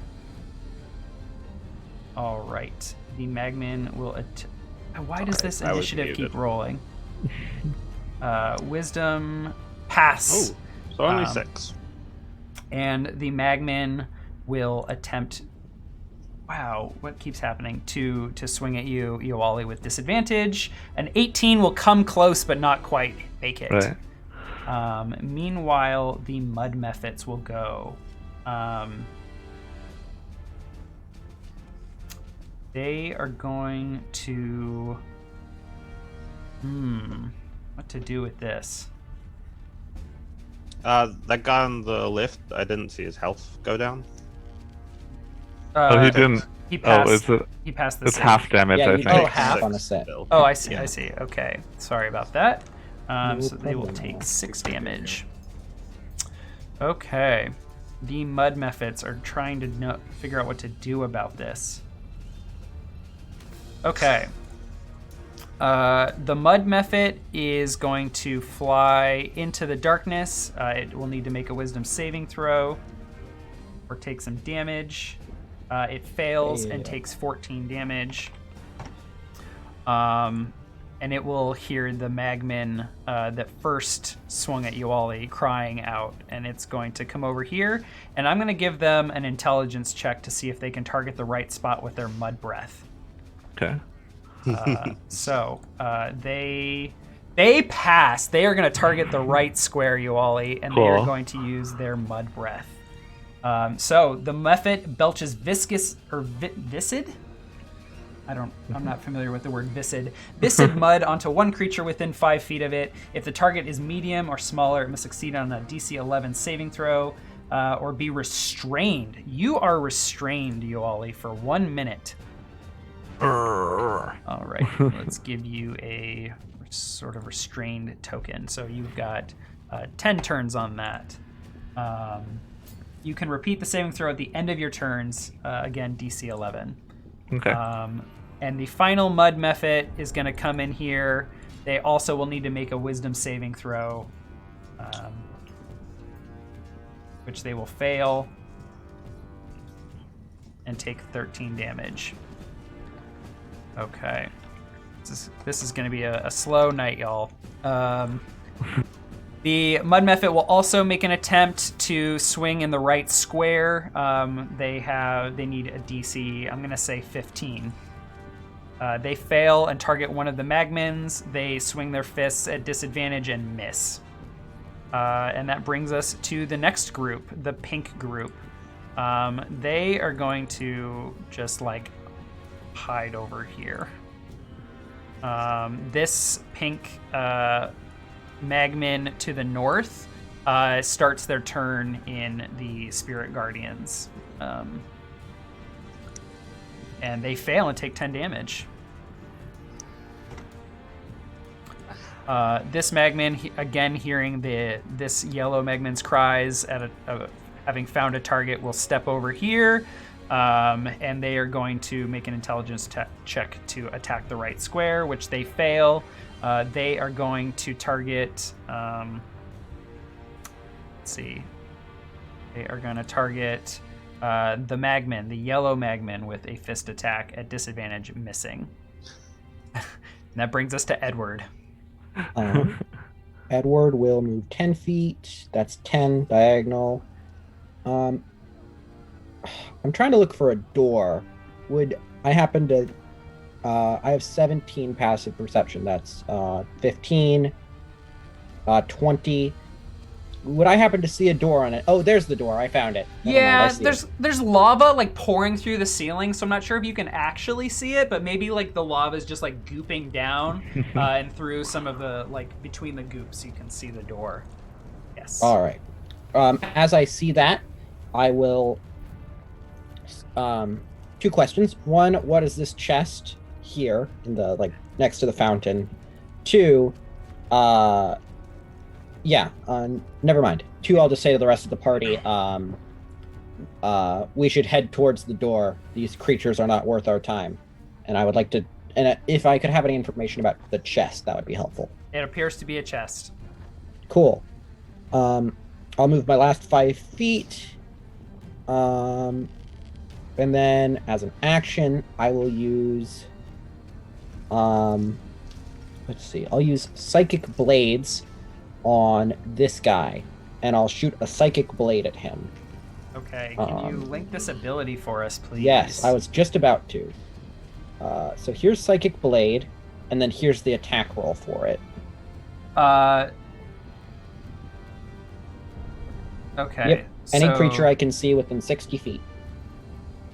All right. The Magmin will... Why does this initiative keep rolling? Wisdom pass.
Oh, so only 6.
And the Magmin will attempt... Wow, what keeps happening? To swing at you, Yowali, with disadvantage. An 18 will come close, but not quite make it.
Right.
Meanwhile, the Mud Mephits will go. They are going to... what to do with this?
That guy on the left, I didn't see his health go down.
Oh, he didn't.
He passed.
Oh, is it?
He passed the
It's
save.
half damage,
Yeah,
I
you
think.
take
half.
half on a set.
Oh, I see.
Yeah.
I see. Okay, sorry about that.
No
So they will
problem.
take 6 damage. Okay, the Mud Mephits are trying to figure out what to do about this. Okay. The Mud Mephit is going to fly into the darkness. It will need to make a Wisdom saving throw or take some damage. It fails and takes 14 damage. And it will hear the Magmin that first swung at Yowali crying out, and it's going to come over here, and I'm going to give them an intelligence check to see if they can target the right spot with their mud breath.
Okay.
So they pass. They are going to target the right square, Yowali, and they are
Cool.
going to use their mud breath. So the Mephit belches viscous or viscid. I'm not familiar with the word viscid. Viscid mud onto one creature within 5 feet of it. If the target is medium or smaller, it must succeed on a DC 11 saving throw or be restrained. You are restrained, Yowali, for 1 minute. All right, let's give you a sort of restrained token. So you've got 10 turns on that. You can repeat the saving throw at the end of your turns. Again, DC 11.
Okay.
And the final Mud Mephit is going to come in here. They also will need to make a Wisdom saving throw, which they will fail and take 13 damage. Okay. This is going to be a slow night, y'all. The Mud Mephit will also make an attempt to swing in the right square. They need a DC, I'm going to say 15. They fail and target one of the Magmins. They swing their fists at disadvantage and miss. And that brings us to the next group, the pink group. They are going to just like hide over here. This pink Magmin to the north starts their turn in the Spirit Guardians. And they fail and take 10 damage. This Magmin, again hearing this yellow Magmin's cries at having found a target, will step over here, and they are going to make an intelligence check to attack the right square, which they fail. They are going to target. Let's see. They are going to target the Magmin, the yellow Magmin, with a fist attack at disadvantage, missing. And that brings us to Edward.
Edward will move 10 feet. That's 10 diagonal. I'm trying to look for a door. Would I happen to I have 17 passive perception. That's 15, 20. Would I happen to see a door on it? Oh, there's the door. I found it. Never mind, I
Yeah,
see
there's lava like pouring through the ceiling, so I'm not sure if you can actually see it, but maybe like the lava is just like gooping down and through some of the like between the goops you can see the door. Yes.
All right. As I see that, I will. 2 questions. 1, what is this chest here in the like next to the fountain? 2, never mind. 2, I'll just say to the rest of the party, we should head towards the door. These creatures are not worth our time. And I would like to, and if I could have any information about the chest, that would be helpful.
It appears to be a chest.
Cool. I'll move my last 5 feet. And then as an action, I will use, let's see, I'll use Psychic Blades on this guy, and I'll shoot a Psychic Blade at him.
Okay, can you link this ability for us, please?
Yes, I was just about to. So here's Psychic Blade, and then here's the attack roll for it.
Okay.
Yep. Any
so-
creature I can see within 60 feet.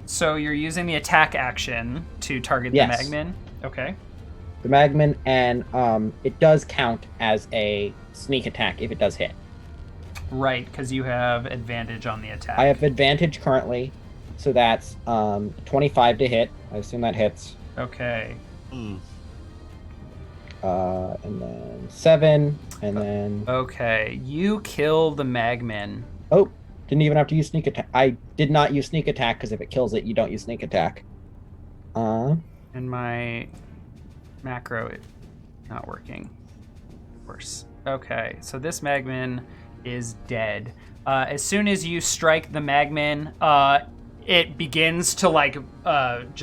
So you're using the attack action to target
Yes.
the Magman? Okay.
The Magman, and it does count as a sneak attack if it does hit.
Right, because you have advantage on the attack.
I have advantage currently, so that's 25 to hit. I assume that hits.
Okay.
And then 7, and then...
Okay, you kill the Magman.
Oh, didn't even have to use sneak attack. I did not use sneak attack, because if it kills it, you don't use sneak attack.
And my macro is not working. Of course. Okay, so this Magman is dead. As soon as you strike the Magman, it begins to like what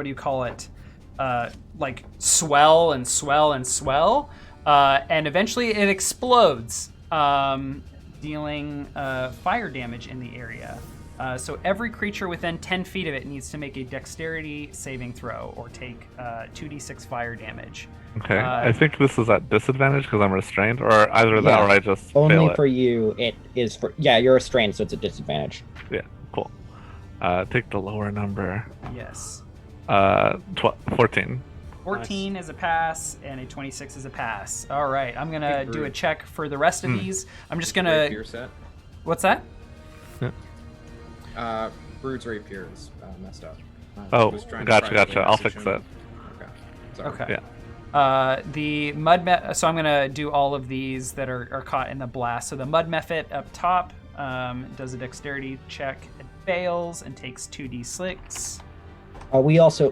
do you call it? Like swell and swell and swell, and eventually it explodes, dealing fire damage in the area. So every creature within 10 feet of it needs to make a dexterity saving throw or take 2d6 fire damage.
Okay, I think this is at disadvantage because I'm restrained, or either that
Yeah.
or I just
Only
fail it.
for you, it is for... Yeah, you're restrained, so it's a disadvantage.
Yeah, cool. Take the lower number.
Yes.
14.
14 is a pass, and a 26 is a pass. All right, I'm going to
Hey,
do
Brew.
a check for the rest of these. I'm just going
Rapier
to...
set.
What's that?
Brood's rapier is messed up.
Oh,
was trying to
gotcha.
privately
I'll
message
fix
him.
it.
Okay. Sorry.
Okay.
Yeah.
The mud so I'm gonna do all of these that are caught in the blast. So the mud mephit up top does a dexterity check. It fails and takes 2d6.
We also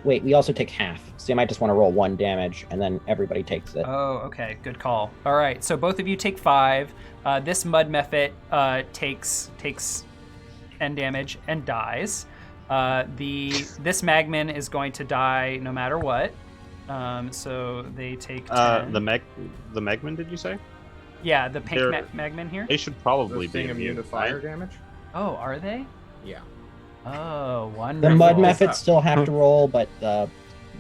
take half, so you might just want to roll 1 damage, and then everybody takes it.
Oh, okay, good call. All right, so both of you take 5. This mud mephit takes 10 damage and dies. This Magman is going to die no matter what. So they take 10.
The Magman, did you say?
Yeah, the pink
They're-
Magman here.
They should probably
The
be
thing immune to fire
right?
damage?
Oh, are they?
Yeah.
Oh,
The
wonderful.
mud mephits still have to roll, but the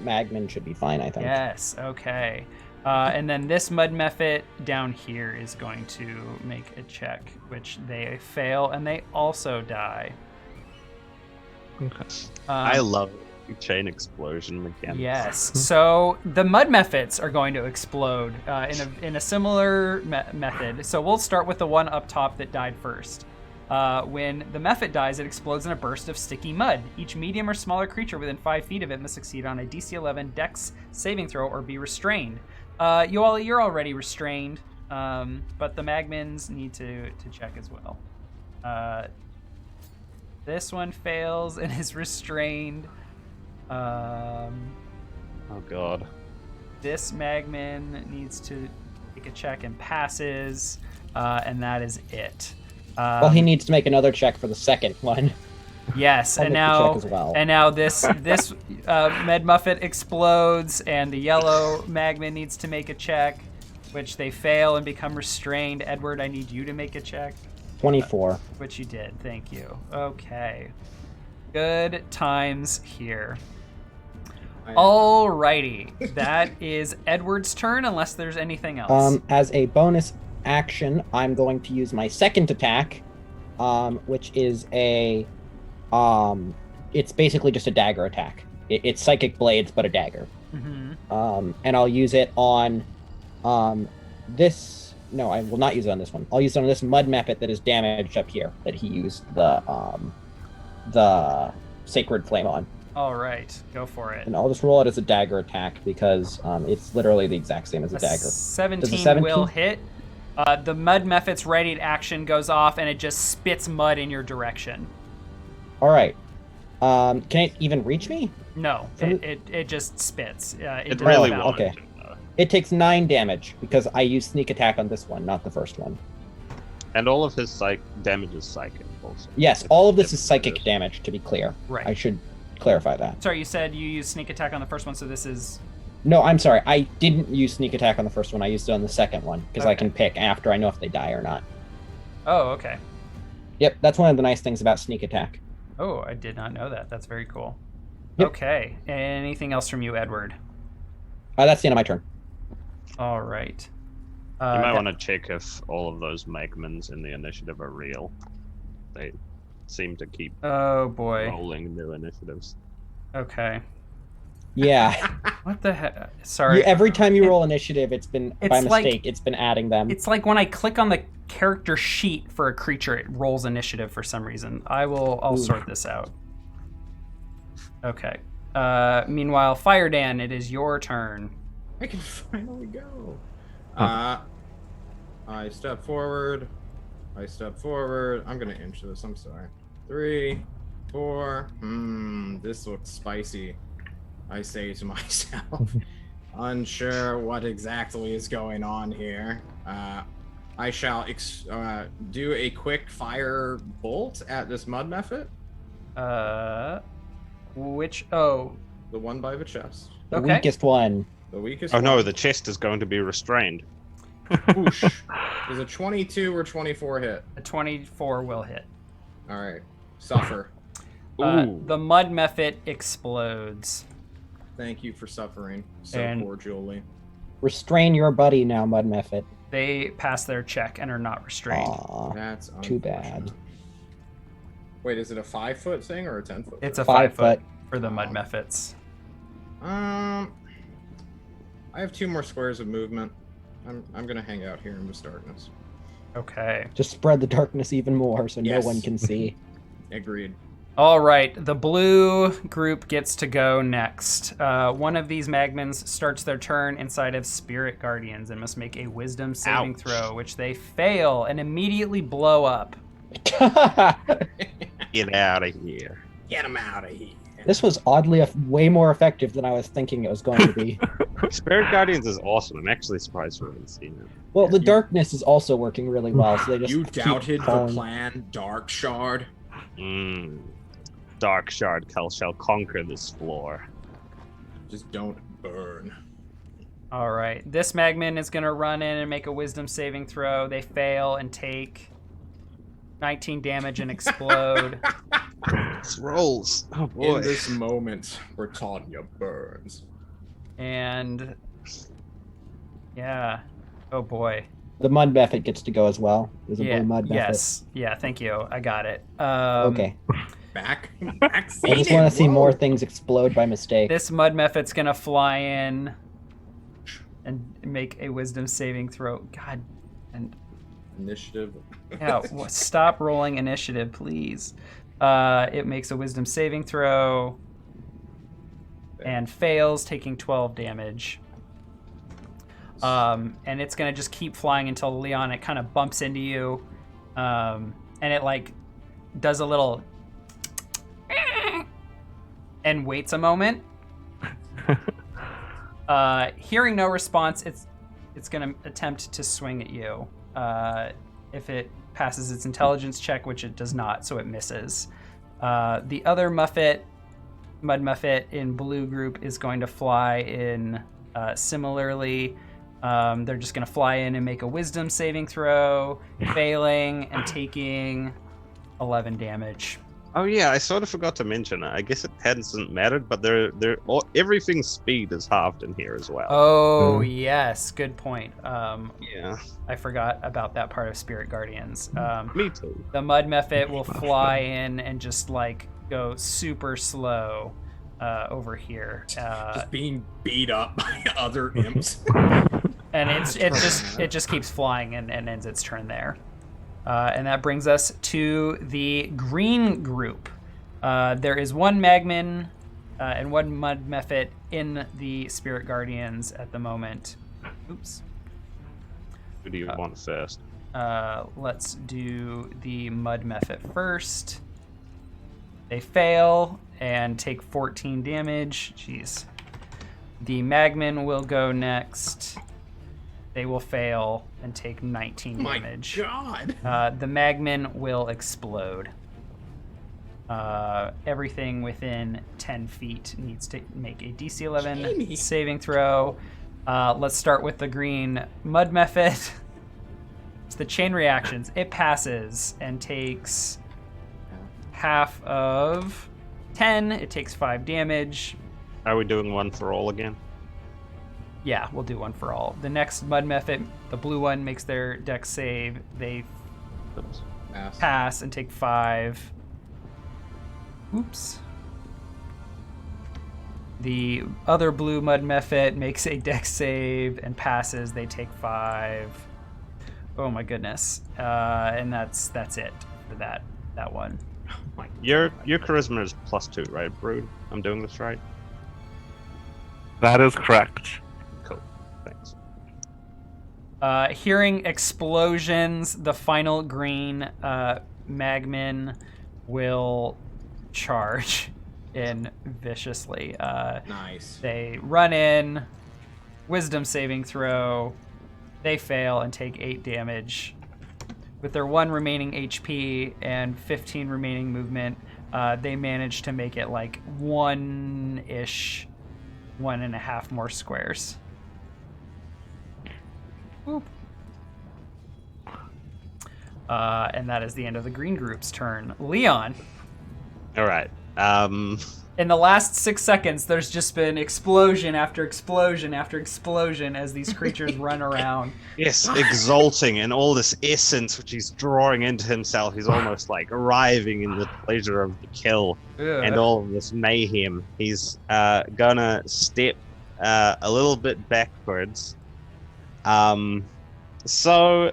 Magman should be fine, I think.
Yes, okay. And then this mud mephit down here is going to make a check, which they fail, and they also die.
Okay.
I love chain explosion mechanics.
Yes. So the mud mephits are going to explode in a similar method. So we'll start with the one up top that died first. When the mephit dies, it explodes in a burst of sticky mud. Each medium or smaller creature within 5 feet of it must succeed on a DC 11 Dex saving throw or be restrained. Yowali, you're already restrained, but the Magmans need to check as well. This one fails and is restrained.
Oh god.
This Magman needs to take a check and passes, and that is it.
Well, he needs to make another check for the second one.
Yes,
I'll
and
make the
now
check as well.
and now this Med Muffet explodes, and the yellow Magman needs to make a check, which they fail and become restrained. Edward, I need you to make a check,
24.
which you did. Thank you. Okay, good times here. Alrighty, that is Edward's turn, unless there's anything else.
As a bonus action, I'm going to use my second attack, which is it's basically just a dagger attack. It's psychic blades, but a dagger.
Mm-hmm.
And I'll use it on this. No, I will not use it on this one. I'll use it on this mud mephit that is damaged up here that he used the sacred flame on.
All right, go for it.
And I'll just roll it as a dagger attack because it's literally the exact same as a dagger.
17 will hit. The mud mephit's readied action goes off, and it just spits mud in your direction.
All right. Can it even reach me?
No, it just spits.
It really
doesn't.
won't.
Okay. It takes 9 damage because I used sneak attack on this one, not the first one.
And all of his damage is psychic also.
Yes, all of this is psychic damage, to be clear.
Right.
I should clarify that.
Sorry, you said you used sneak attack on the first one, so this is...
No, I'm sorry. I didn't use sneak attack on the first one. I used it on the second one because I
Okay.
can pick after I know if they die or not.
Oh, okay.
Yep, that's one of the nice things about sneak attack.
Oh, I did not know that. That's very cool.
Yep.
Okay. Anything else from you, Edward?
That's the end of my turn.
All right.
You might want to check if all of those Magmans in the initiative are real. They seem to keep
Oh, boy.
rolling new initiatives.
Okay.
Yeah.
What the heck? Sorry.
Every time you roll initiative, it's been by
It's like-
mistake. It's been adding them.
It's like when I click on the character sheet for a creature, it rolls initiative for some reason. I'll
Ooh.
sort this out. Okay. Meanwhile, Fire Dan, it is your turn.
I can finally go.
Huh.
I step forward. I'm gonna inch this. I'm sorry. 3, 4. This looks spicy. I say to myself, unsure what exactly is going on here. I shall do a quick fire bolt at this mud mephit.
Which? Oh,
The one by the chest.
the
okay.
weakest one.
The weakest.
Oh no,
one.
the chest is going to be restrained.
Whoosh. Is a 22 or 24 hit?
A 24 will hit.
All right. Suffer.
Ooh.
The mud mephit explodes.
Thank you for suffering so
And-
cordially.
Restrain your buddy now, mud mephit.
They pass their check and are not restrained.
Aw.
That's
Too bad.
unfortunate. Wait, is it a 5-foot thing or a 10-foot?
It's a
Five
5 foot
foot.
for the mud mephits.
I have 2 more squares of movement. I'm gonna hang out here in this darkness.
Okay.
Just spread the darkness even more so
Yes.
no one can see.
Agreed.
All right, the blue group gets to go next. One of these Magmans starts their turn inside of Spirit Guardians and must make a Wisdom saving
Ouch.
throw, which they fail and immediately blow up.
Get out of here.
Get him out of here.
This was oddly way more effective than I was thinking it was going to be.
Spirit Guardians is awesome. I'm actually surprised we haven't seen it.
Well, the darkness is also working really well, so they just
You
keep
doubted the
falling.
plan, Dark Shard.
Dark Shard shall conquer this floor.
Just don't burn.
All right, this Magman is going to run in and make a Wisdom saving throw. They fail and take 19 damage and explode.
This rolls. Oh
In this moment, Britannia burns.
And yeah, oh boy.
The mud mephit gets to go as well. There's a
Yeah,
blue mud mephit.
yes. Yeah, thank you. I got it.
Okay.
Back
I just want to see more things explode by mistake.
This mud mephit's gonna fly in and make a Wisdom saving throw. God, and
Initiative.
yeah, stop rolling initiative, please. It makes a Wisdom saving throw and fails, taking 12 damage. And it's gonna just keep flying until Leon, it kind of bumps into you, and it like does a little and waits a moment. Hearing no response, it's gonna attempt to swing at you. If it passes its intelligence check, which it does not, so it misses. The other mud mephit in blue group is going to fly in similarly. They're just going to fly in and make a Wisdom saving throw, failing and taking 11 damage.
Oh yeah, I sort of forgot to mention. I guess it hasn't mattered, but everything's speed is halved in here as well.
Oh, yes. Good point.
Yeah,
I forgot about that part of Spirit Guardians.
me too.
The Mud Mephit will fly in and just like go super slow over here.
Just being beat up by other imps.
And it just keeps flying and ends its turn there. And that brings us to the green group. There is one Magman and one Mud Mephit in the Spirit Guardians at the moment. Oops.
Who do you want first?
Let's do the Mud Mephit first. They fail and take 14 damage. Jeez. The Magman will go next. They will fail and take 19 damage.
My God.
The Magman will explode. Everything within 10 feet needs to make a DC 11
Jaimee.
saving throw. Let's start with the green Mud Mephit. It's the chain reactions. It passes and takes half of 10. It takes 5 damage.
Are we doing one for all again?
Yeah, we'll do one for all. The next Mud Mephit, the blue one, makes their dex save. They
Oops.
pass and take 5. Oops. The other blue Mud Mephit makes a dex save and passes. They take 5. Oh my goodness. And that's it for that one.
Your charisma is +2, right, Brood? I'm doing this right?
That is correct.
Cool. Thanks.
Hearing explosions, the final green Magman will charge in viciously.
Nice.
They run in, wisdom saving throw. They fail and take 8 damage. With their 1 remaining HP and 15 remaining movement, they manage to make it like 1-ish, 1.5 more squares. Whoop. And that is the end of the green group's turn. Leon.
All right.
In the last 6 seconds, there's just been explosion after explosion after explosion as these creatures run around.
Yes, exulting in all this essence which he's drawing into himself. He's almost like arriving in the pleasure of the kill and all of this mayhem. He's gonna step a little bit backwards. So,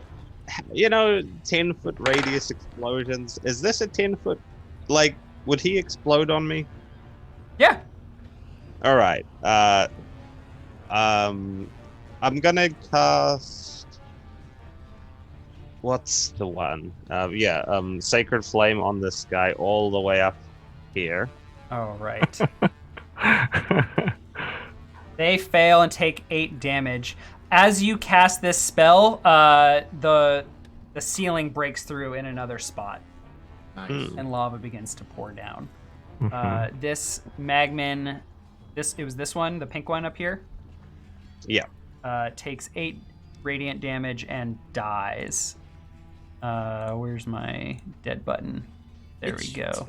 10-foot radius explosions. Is this a 10-foot? Like, would he explode on me?
Yeah.
All right. I'm gonna cast. What's the one? Sacred Flame on this guy all the way up here.
Oh, right. They fail and take 8 damage. As you cast this spell, the ceiling breaks through in another spot.
Nice.
And lava begins to pour down.
Mhm.
This Magman, it was this one, the pink one up here?
Yeah.
Takes 8 radiant damage and dies. Where's my dead button? There we go.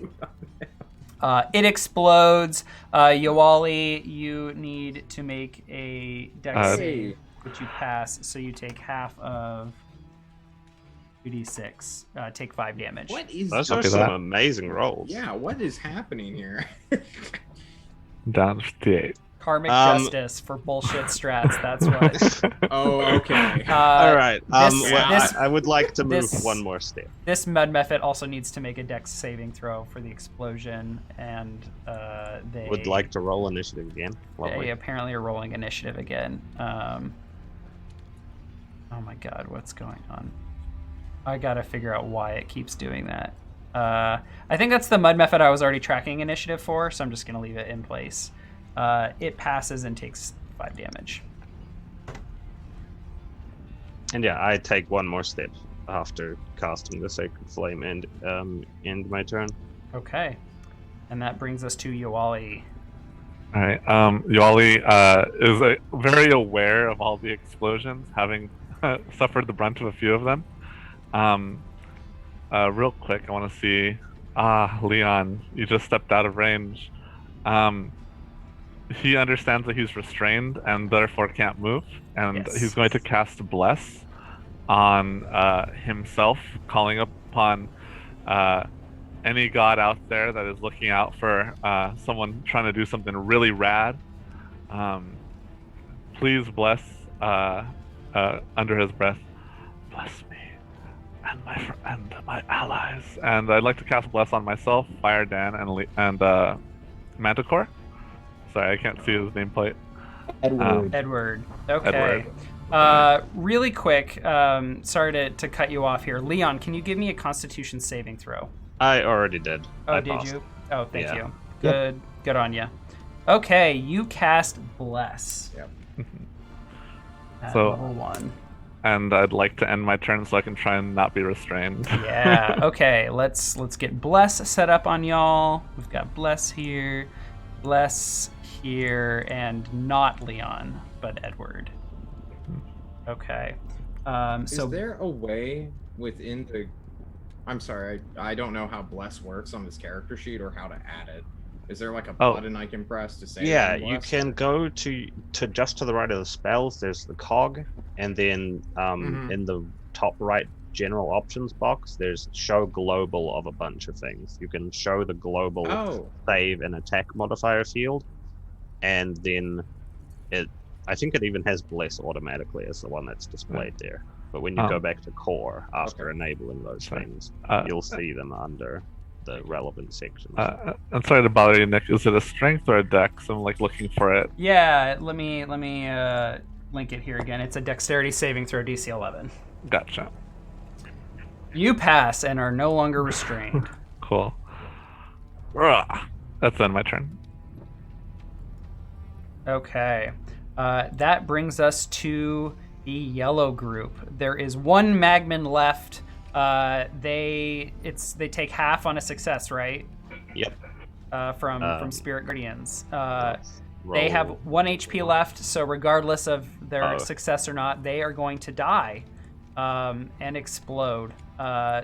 It explodes. Yowali, you need to make a dex save, which you pass, so you take half of 2d6. Take 5 damage.
What is
Those
Copy
are some
that.
amazing rolls.
Yeah, what is happening here?
Down to D8.
Karmic justice for bullshit strats. That's what.
Oh, okay.
All right.
this-
I would like to move
this-
one more step.
This Mud Mephit also needs to make a dex saving throw for the explosion, and they
Would like to roll initiative again.
They
Lovely.
apparently are rolling initiative again. Oh my god, what's going on? I gotta figure out why it keeps doing that. I think that's the Mud Mephit I was already tracking initiative for, so I'm just gonna leave it in place. It passes and takes 5 damage.
And yeah, I take one more step after casting the Sacred Flame and end my turn.
Okay. And that brings us to Yowali.
All right. Yowali is very aware of all the explosions, having suffered the brunt of a few of them. Real quick, I want to see Leon, you just stepped out of range. He understands that he's restrained and therefore can't move, and
Yes.
he's going to cast Bless on himself, calling upon any god out there that is looking out for someone trying to do something really rad. Please bless, under his breath, bless me and my allies. And I'd like to cast Bless on myself, Fire Dan, and Manticore. Sorry, I can't see his nameplate.
Edward.
Okay.
Edward.
Really quick, sorry to cut you off here. Leon, can you give me a Constitution saving throw?
I already did.
Oh,
I
did
passed.
you? Oh, thank
Yeah.
you. Good on you. Okay, you cast Bless.
Yep.
At
So-
level 1.
And I'd like to end my turn so I can try and not be restrained.
Yeah. Okay. Let's get Bless set up on y'all. We've got Bless here, and not Leon, but Edward. Okay. So
Is there a way within the... I'm sorry, I don't know how Bless works on this character sheet or how to add it. Is there like a button I can press to say
Yeah,
I'm
you
Blessed?
can go to just to the right of the spells. There's the cog, and then in the top right general options box, there's show global of a bunch of things. You can show the global
Oh,
save and attack modifier field, and then I think it even has bless automatically as the one that's displayed there. But when you go back to core after enabling those things, you'll see them under the relevant sections.
I'm sorry to bother you, Nick. Is it a strength or a dex? I'm like looking for it.
yeah, let me link it here again. It's a dexterity saving throw, DC 11.
Gotcha.
You pass and are no longer restrained.
Cool. That's then my turn.
Okay. That brings us to the yellow group. There is one Magman left. They take half on a success, right?
Yep.
From Spirit Guardians. They
Roll.
have 1 HP left, so regardless of their success or not, they are going to die and explode.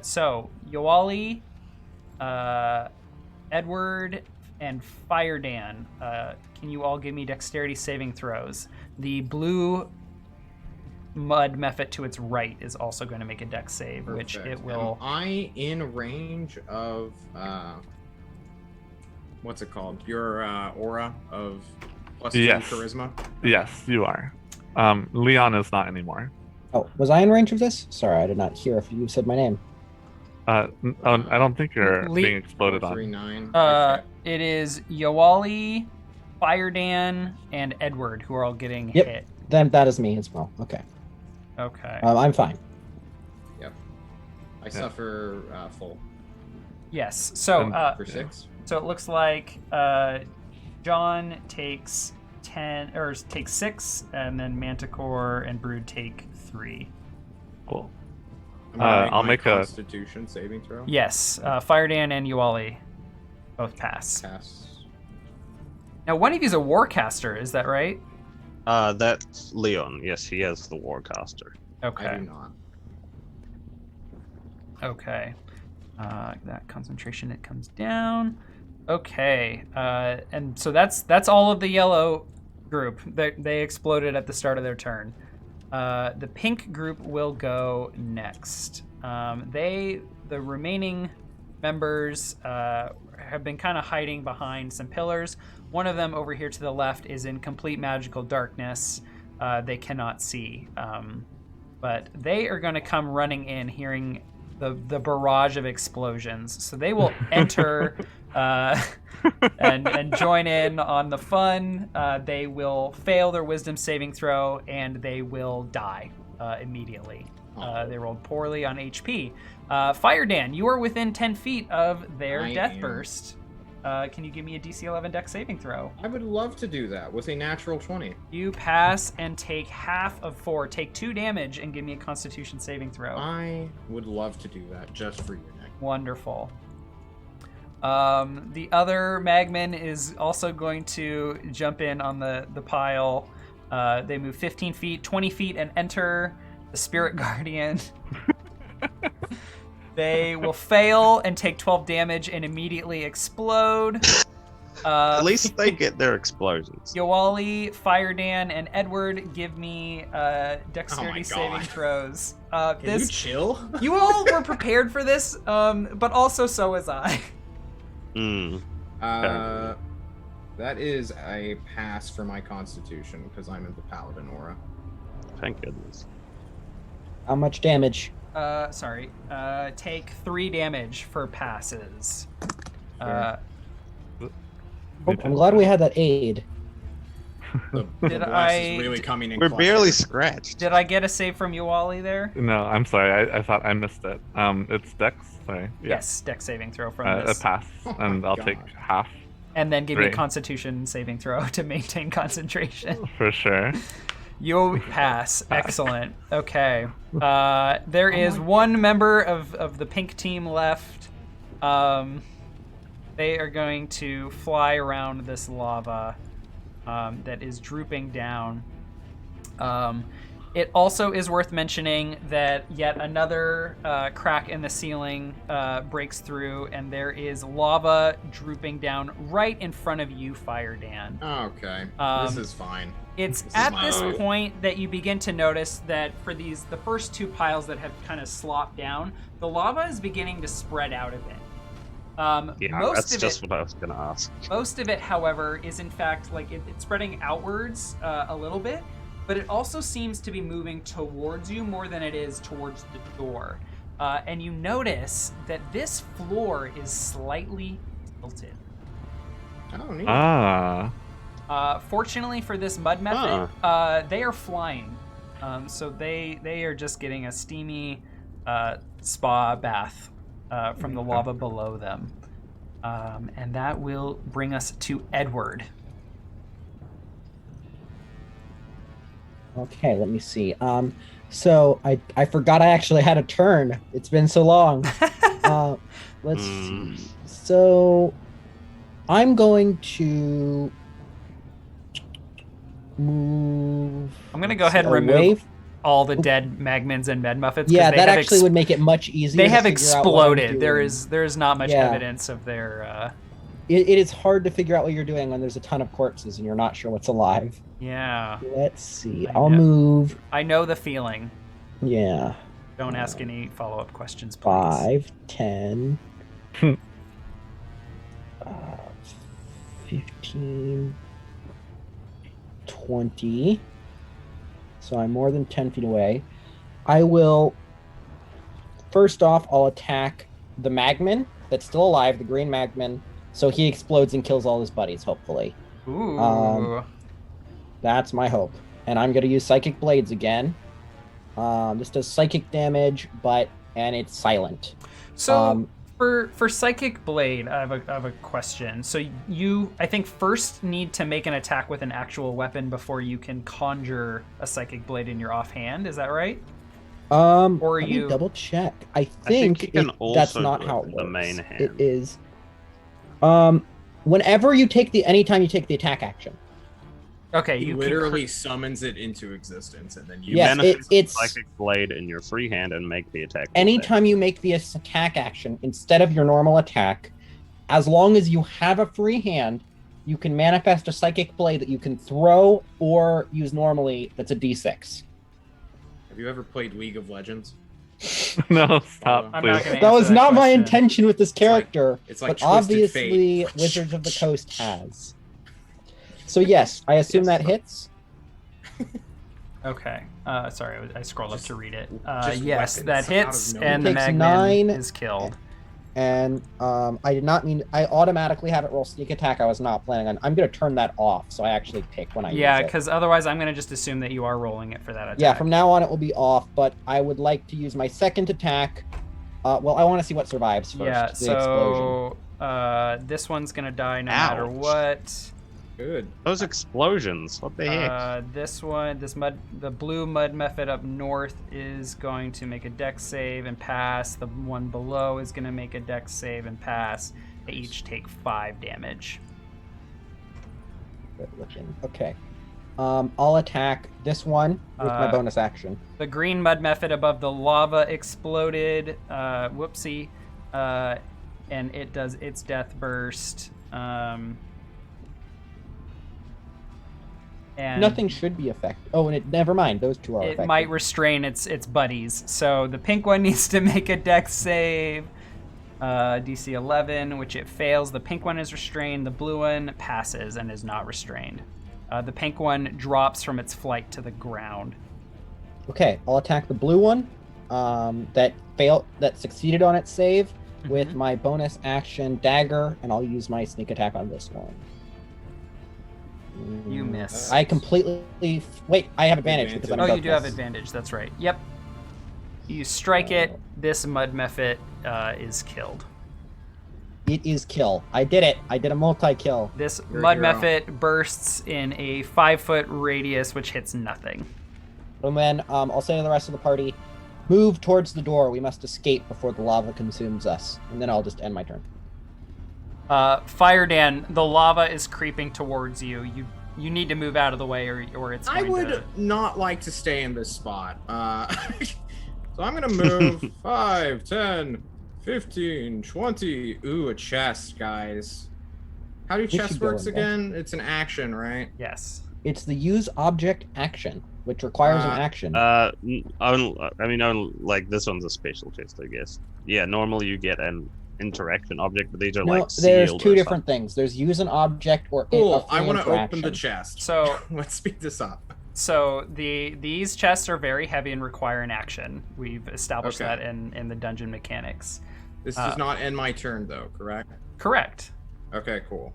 So Yowali, Edward, and Fire Dan, can you all give me dexterity saving throws? The blue mud mephit to its right is also going to make a dex save, which
perfect.
it will.
Am I in range of what's it called? Your aura of +2
Yes.
charisma.
Yes, you are. Leon is not anymore.
Oh, was I in range of this? Sorry, I did not hear if you said my name.
I don't think you're being exploded
439.
on.
It is Yowali, Fire Dan, and Edward who are all getting
Yep.
hit.
Then that is me as well. Okay.
Okay.
I'm fine.
I suffer full
Yes. So
for 6.
so it looks like John takes 6, and then Manticore and Brood take 3.
Cool.
I'll
I'll make a
Constitution saving throw.
Yes. Fire Dan and Yowali both pass.
Pass.
Now one of you is a Warcaster, is that right?
That's Leon. Yes, he has the Warcaster.
I
Okay.
do not.
Okay. That concentration, it comes down. Okay. And so that's all of the yellow group. They exploded at the start of their turn. The pink group will go next. The remaining members have been kind of hiding behind some pillars. One of them over here to the left is in complete magical darkness. They cannot see. But they are going to come running in, hearing the barrage of explosions. So they will enter and join in on the fun. They will fail their wisdom saving throw, and they will die immediately. They rolled poorly on HP. Fire Dan, you are within 10 feet of their
I
death
am.
burst. Can you give me a DC 11 dex saving throw?
I would love to do that with a natural 20.
You pass and take half of 4. Take 2 damage and give me a Constitution saving throw.
I would love to do that just for you, Nick.
Wonderful. The other Magman is also going to jump in on the pile. They move 15 feet, 20 feet, and enter the Spirit Guardian. They will fail and take 12 damage and immediately explode.
At least they get their explosions.
Yowali, Firedan, and Edward, give me dexterity
God.
saving throws.
Can you chill?
You all were prepared for this, but also so was I.
That is a pass for my constitution because I'm in the paladin aura.
Thank goodness.
How much damage?
Take 3 damage for passes.
I'm glad we had that aid.
The
Did
blast
I-
is really coming in.
We're
clutch
barely
here.
scratched.
Did I get a save from Yowali there?
No, I'm sorry. I thought I missed it. It's Dex. Sorry. Yeah.
Yes, dex saving throw from
A
this.
pass,
Oh
and
my
I'll
God.
take half
And then give me a
3.
constitution saving throw to maintain concentration.
for sure.
You pass. Excellent. Okay. There is one member of the pink team left. They are going to fly around this lava that is drooping down. It also is worth mentioning that yet another crack in the ceiling breaks through, and there is lava drooping down right in front of you, Firedan.
Okay, this is fine.
It's
This is
at
my
this
own.
point that you begin to notice that for the first 2 piles that have kind of slopped down, the lava is beginning to spread out a bit.
Yeah,
most
that's
of
just
it,
what I was gonna ask.
Most of it, however, is in fact like it's spreading outwards a little bit, but it also seems to be moving towards you more than it is towards the door. And you notice that this floor is slightly tilted.
Oh, neat.
Fortunately for this mud method, they are flying. So they are just getting a steamy spa bath from the lava below them. And that will bring us to Edward.
Okay, let me see. So I forgot I actually had a turn. It's been so long. Let's see. So I'm going to move.
I'm going to go ahead and remove all the dead magmins and med muffins.
Yeah, that actually would make it much easier.
They
to
have
figure out what I'm
exploded.
doing.
There is not much evidence of their.
It is hard to figure out what you're doing when there's a ton of corpses and you're not sure what's alive.
Yeah.
Let's see.
I
I'll
know.
move.
I know the feeling.
Yeah.
Don't ask any follow-up questions, please.
5, 10, 15, 20. So I'm more than 10 feet away. I will. First off, I'll attack the magman that's still alive, the green magman. So he explodes and kills all his buddies, hopefully.
Ooh.
That's my hope. And I'm going to use Psychic Blades again. This does psychic damage, and it's silent.
So for Psychic Blade, I have a question. So you, I think, first need to make an attack with an actual weapon before you can conjure a Psychic Blade in your offhand. Is that right?
Let
you
me double check. I
think you can
that's
also
not
do
how
it
it
with the
works.
main
It
hand.
is. Anytime you take the attack action.
Okay,
He
you
literally summons it into existence, and then you.
Yes,
manifest
it's
Psychic Blade in your free hand and make the attack. with it.
anytime you make the attack action instead of your normal attack, as long as you have a free hand, you can manifest a Psychic Blade that you can throw or use normally. That's a D6.
Have you ever played League of Legends?
No, stop,
I'm
please.
not gonna
That was
answer
not my
question.
intention with this character,
it's like
but
Twisted
obviously
Fate.
Wizards of the Coast has. So yes, I assume that hits.
Okay. Sorry, I scrolled up to read it.
just
Yes,
weapons
that
out of
hits,
nowhere.
and the
Takes
magman
9.
is killed.
And I did not mean I automatically have it roll sneak attack. I was not planning on. I'm going to turn that off, so I actually pick when I
Yeah,
use it.
because otherwise I'm going to just assume that you are rolling it for that attack.
Yeah, from now on it will be off. But I would like to use my second attack. Well, I want to see what survives first.
Yeah,
the explosion.
so this one's going to die no matter
Ouch.
what.
Good.
Those explosions. What the heck?
This one, the blue mud method up north is going to make a dex save and pass. The one below is going to make a dex save and pass. They each take 5 damage.
Good looking. Okay. I'll attack this one with my bonus action.
The green mud method above the lava exploded. Whoopsie. And it does its death burst. And
Nothing should be affected. Oh, and never mind. Those two are
it
affected.
might restrain its buddies. So the pink one needs to make a dex save. DC 11, which it fails. The pink one is restrained. The blue one passes and is not restrained. The pink one drops from its flight to the ground.
Okay, I'll attack the blue one that succeeded on its save with my bonus action dagger, and I'll use my sneak attack on this one.
You miss.
I completely... Wait, I have advantage because I'm
Oh,
above
you do have
this.
advantage. That's right. Yep. You strike it. This mud mephit is killed.
It is kill. I did it. I did a multi-kill.
This
You're a
mud
hero.
mephit bursts in a 5-foot radius, which hits nothing.
And then I'll say to the rest of the party, move towards the door. We must escape before the lava consumes us. And then I'll just end my turn.
Fire Dan, the lava is creeping towards you. You need to move out of the way, or it's
I
going
would
to...
not like to stay in this spot. So I'm going to move 5, 10, 15, 20. Ooh, a chest, guys. How do
should
chests
go
works
in there.
again? It's an action, right?
Yes.
It's the use object action, which requires an action.
Like this one's a special chest, I guess. Yeah, normally you get an interaction object, but these are
No,
like
there's
sealed
two
or
different things. There's use an object or
Cool.
a
I want to
free
open the
interaction.
chest.
So
Let's speed this up.
So these chests are very heavy and require an action. We've established
Okay.
that in the dungeon mechanics.
This does not end my turn, though, correct?
Correct.
Okay, cool.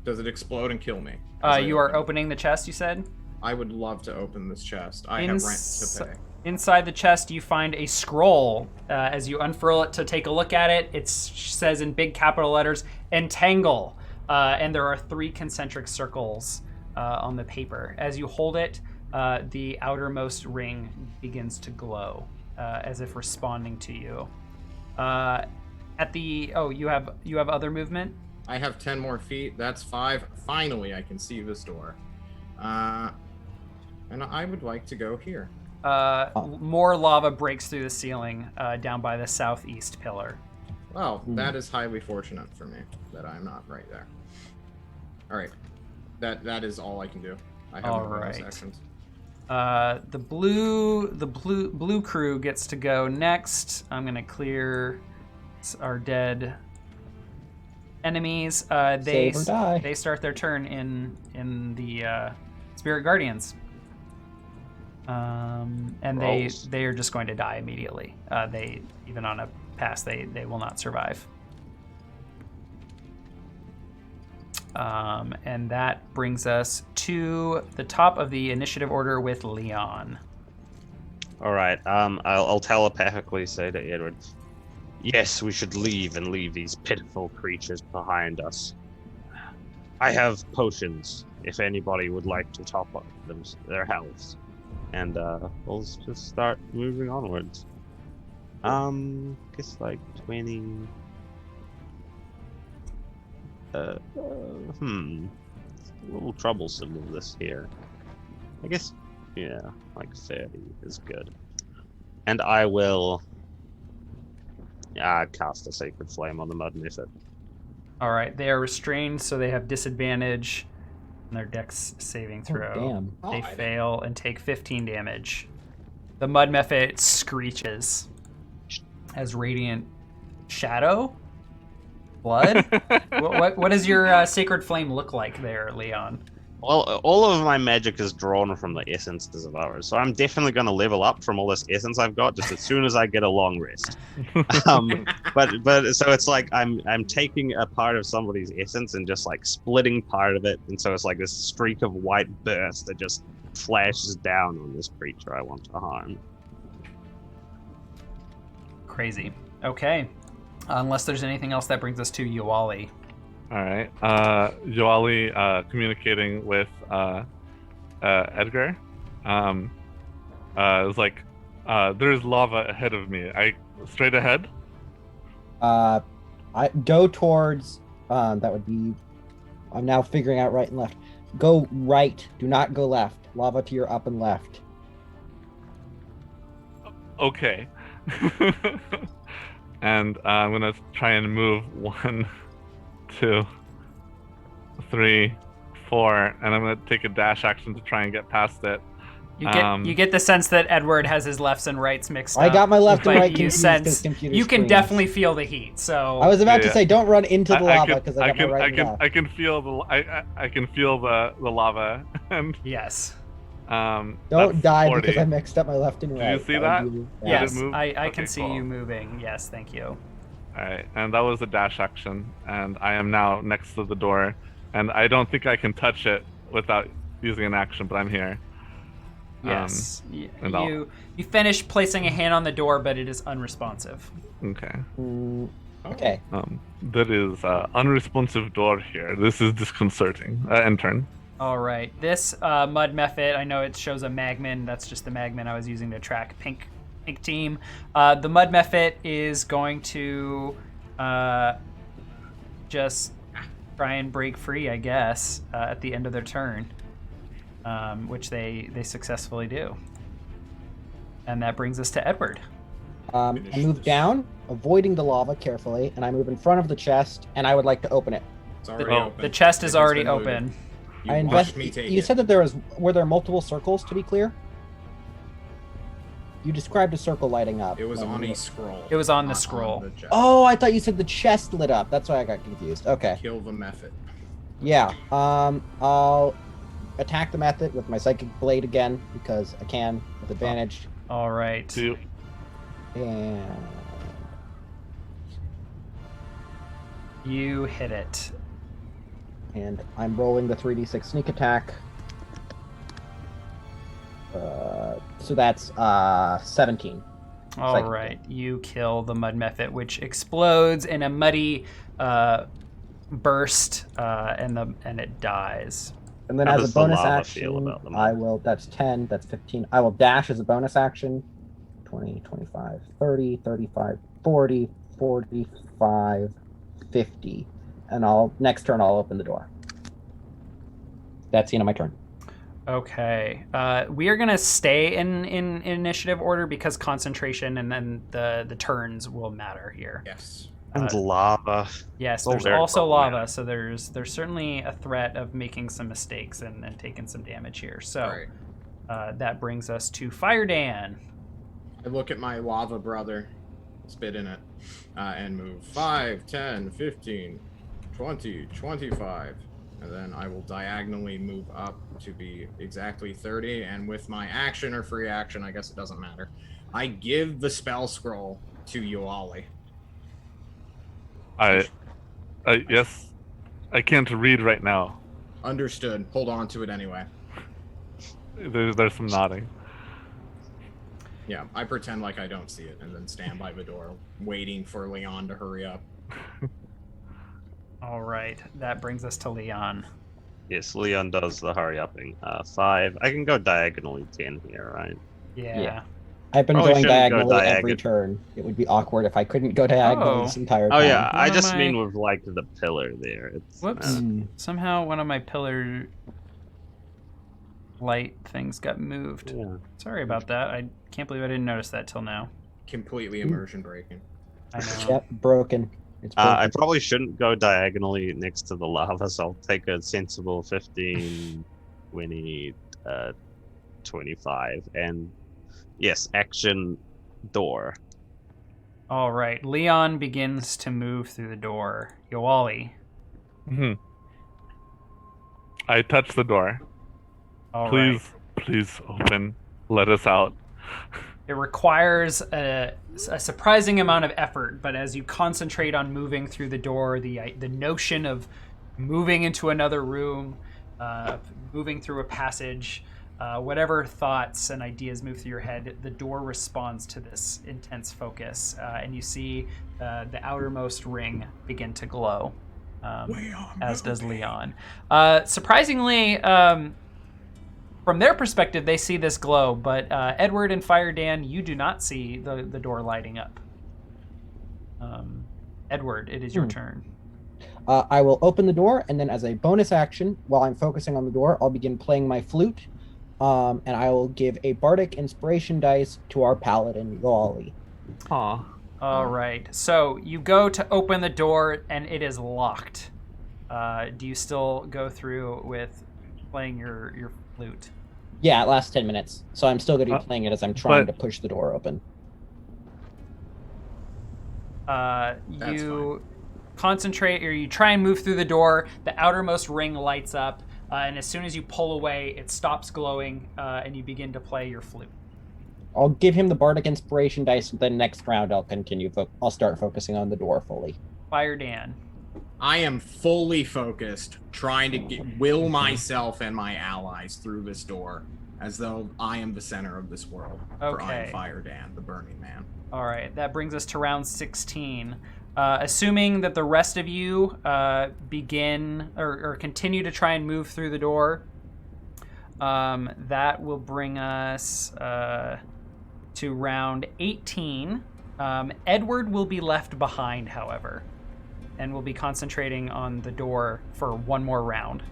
Does it explode and kill me?
You are opening the chest, you said?
I would love to open this chest. I have rent to pay.
Inside the chest, you find a scroll. As you unfurl it to take a look at it, it says in big capital letters, Entangle. And there are 3 concentric circles on the paper. As you hold it, the outermost ring begins to glow, as if responding to you. You have other movement?
I have 10 more feet. That's 5. Finally, I can see this door. And I would like to go here.
More lava breaks through the ceiling down by the southeast pillar.
Well, that is highly fortunate for me that I'm not right there. All right. That is all I can do. I have
All
no bonus
right.
actions.
The blue crew gets to go next. I'm gonna clear our dead enemies. They
Save or die.
they start their turn in the Spirit Guardians. And
Rolls.
they are just going to die immediately. They even on a pass they will not survive. And that brings us to the top of the initiative order with Leon.
All right. I'll telepathically say to Edward, "Yes, we should leave and leave these pitiful creatures behind us. I have potions. If anybody would like to top up their health, and we'll just start moving onwards. Guess like 20. It's a little troublesome with this here. I guess, yeah, like 30 is good. And I will cast a Sacred Flame on the mud method.
All right, they are restrained, so they have disadvantage on their dex saving throw.
damn.
They
God.
fail and take 15 damage. The mud mephit screeches as radiant shadow, blood. What does your sacred flame look like there, Leon?
Well, all of my magic is drawn from the essences of ours, so I'm definitely going to level up from all this essence I've got just as soon as I get a long rest. But so it's like I'm taking a part of somebody's essence and just like splitting part of it, and so it's like this streak of white burst that just flashes down on this creature I want to harm.
Crazy. Okay. Unless there's anything else, that brings us to Yowali.
All right. Yowali communicating with Edgar. Is like, there's lava ahead of me. Straight ahead.
I go towards. That would be. I'm now figuring out right and left. Go right. Do not go left. Lava to your up and left.
Okay. And I'm gonna try and move 1, 2, 3, 4, and I'm gonna take a dash action to try and get past it.
You get the sense that Edward has his lefts and rights mixed up.
I got my left and
but
right
you
confused
sense
because computer
you can
screens.
definitely feel the heat. So
I was about to
Yeah.
say, don't run into the lava because I got my right and left.
I can feel the lava, and
yes.
Don't
that's
die
40.
because I mixed up my left and right.
you see that?
would be-
Yeah.
Yes,
Did it move?
I
Okay,
can see
cool.
you moving. Yes, thank you.
All right, and that was a dash action, and I am now next to the door, and I don't think I can touch it without using an action, but I'm here.
Yes,
and I'll-
you finish placing a hand on the door, but it is unresponsive.
Okay.
Okay.
That is unresponsive door here. This is disconcerting. Intern.
All right, this mud method. I know it shows a magman. That's just the magman I was using to track pink team. The mud method is going to just try and break free, I guess, at the end of their turn, which they successfully do. And that brings us to Edward.
I move down, avoiding the lava carefully, and I move in front of the chest, and I would like to open it.
It's already
Oh.
open.
The chest
It
is
has
already
been looted.
open.
You watched me take
You
it.
said that were there multiple circles, to be clear? You described a circle lighting up.
It was
when
on
you-
a scroll.
It was on the
not
scroll.
the chest.
Oh, I thought you said the chest lit up. That's why I got confused. Okay.
Kill the method.
Yeah. I'll attack the method with my psychic blade again because I can with advantage.
All right.
Do
And
You hit it.
I'm rolling the 3d6 sneak attack. So that's 17.
All
Psychic
right. You kill the mud method, which explodes in a muddy burst, and it dies.
And then
How
as
does
a
the
bonus
lava
action,
feel about the
I
mud?
will, that's 10, that's 15. I will dash as a bonus action. 20, 25, 30, 35, 40, 45, 50. And next turn I'll open the door. That's the end of my turn.
Okay. We are gonna stay in initiative order because concentration and then the turns will matter here.
Yes.
And lava.
Yes,
So
there's
very
also lava,
problematic.
so there's certainly a threat of making some mistakes and taking some damage here. So
Alright.
that brings us to Fire Dan.
I look at my lava brother, spit in it, and move 5, 10, 15, 20, 25. And then I will diagonally move up to be exactly 30. And with my action or free action, I guess it doesn't matter, I give the spell scroll to Yowali.
Yes, I can't read right now.
Understood. Hold on to it anyway.
There's some nodding.
Yeah, I pretend like I don't see it and then stand by the door, waiting for Leon to hurry up.
All right, that brings us to Leon.
Yes, Leon does the hurry upping. 5. I can go diagonally 10 here, right?
Yeah.
I've been
Probably
going
shouldn't go
diagonally every
diagon-
turn. It would be awkward if I couldn't go diagonally
Oh.
this entire
Oh
time.
yeah, I
What
just
am
mean
I-
with like the pillar there. It's
Whoops. Somehow one of my pillar light things got moved.
yeah.
Sorry about that. I can't believe I didn't notice that till now.
Completely immersion breaking.
I know.
Yep, broken. It's broken.
I probably shouldn't go diagonally next to the lava, so I'll take a sensible 15, 20, 25, and yes, action door.
All right. Leon begins to move through the door. Yowali.
Hmm. I touch the door.
All right.
Please open. Let us out.
It requires a surprising amount of effort, but as you concentrate on moving through the door, the notion of moving into another room, moving through a passage, whatever thoughts and ideas move through your head, the door responds to this intense focus, and you see the outermost ring begin to glow, as does Leon. Surprisingly, from their perspective, they see this glow, but Edward and Fire Dan, you do not see the door lighting up. Edward, it is your turn.
I will open the door, and then as a bonus action, while I'm focusing on the door, I'll begin playing my flute, and I will give a bardic inspiration dice to our paladin, Yowali.
Aw.
All right. So you go to open the door, and it is locked. Do you still go through with playing your flute?
Yeah, it lasts 10 minutes, so I'm still going to be playing it as I'm trying to push the door open.
You concentrate, or you try and move through the door. The outermost ring lights up, and as soon as you pull away, it stops glowing, and you begin to play your flute.
I'll give him the bardic inspiration dice. Then next round, I'll continue. I'll start focusing on the door fully.
Fire Dan.
I am fully focused, trying to will myself and my allies through this door, as though I am the center of this world. For I am Fire Dan, the Burning Man.
All right, that brings us to round 16. Assuming that the rest of you begin or continue to try and move through the door, that will bring us to round 18. Edward will be left behind, however, and will be concentrating on the door for one more round.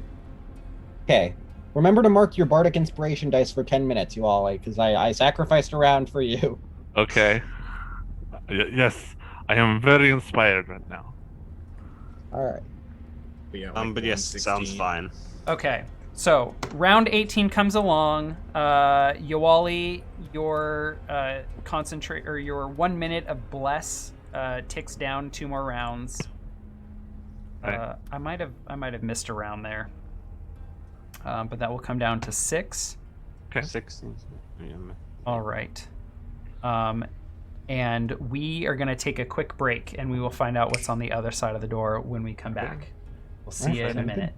Okay. Remember to mark your bardic inspiration dice for 10 minutes, you all, because I sacrificed a round for you.
Okay. Yes, I am very inspired right now.
All right.
But yes, sounds fine.
Okay, so round 18 comes along. Yowali, your concentrate or your 1 minute of bless ticks down 2 more rounds.
Right.
I might have missed a round there, but that will come down to 6.
Okay.
16.
All right. And we are going to take a quick break, and we will find out what's on the other side of the door when we come back. We'll see you in a minute.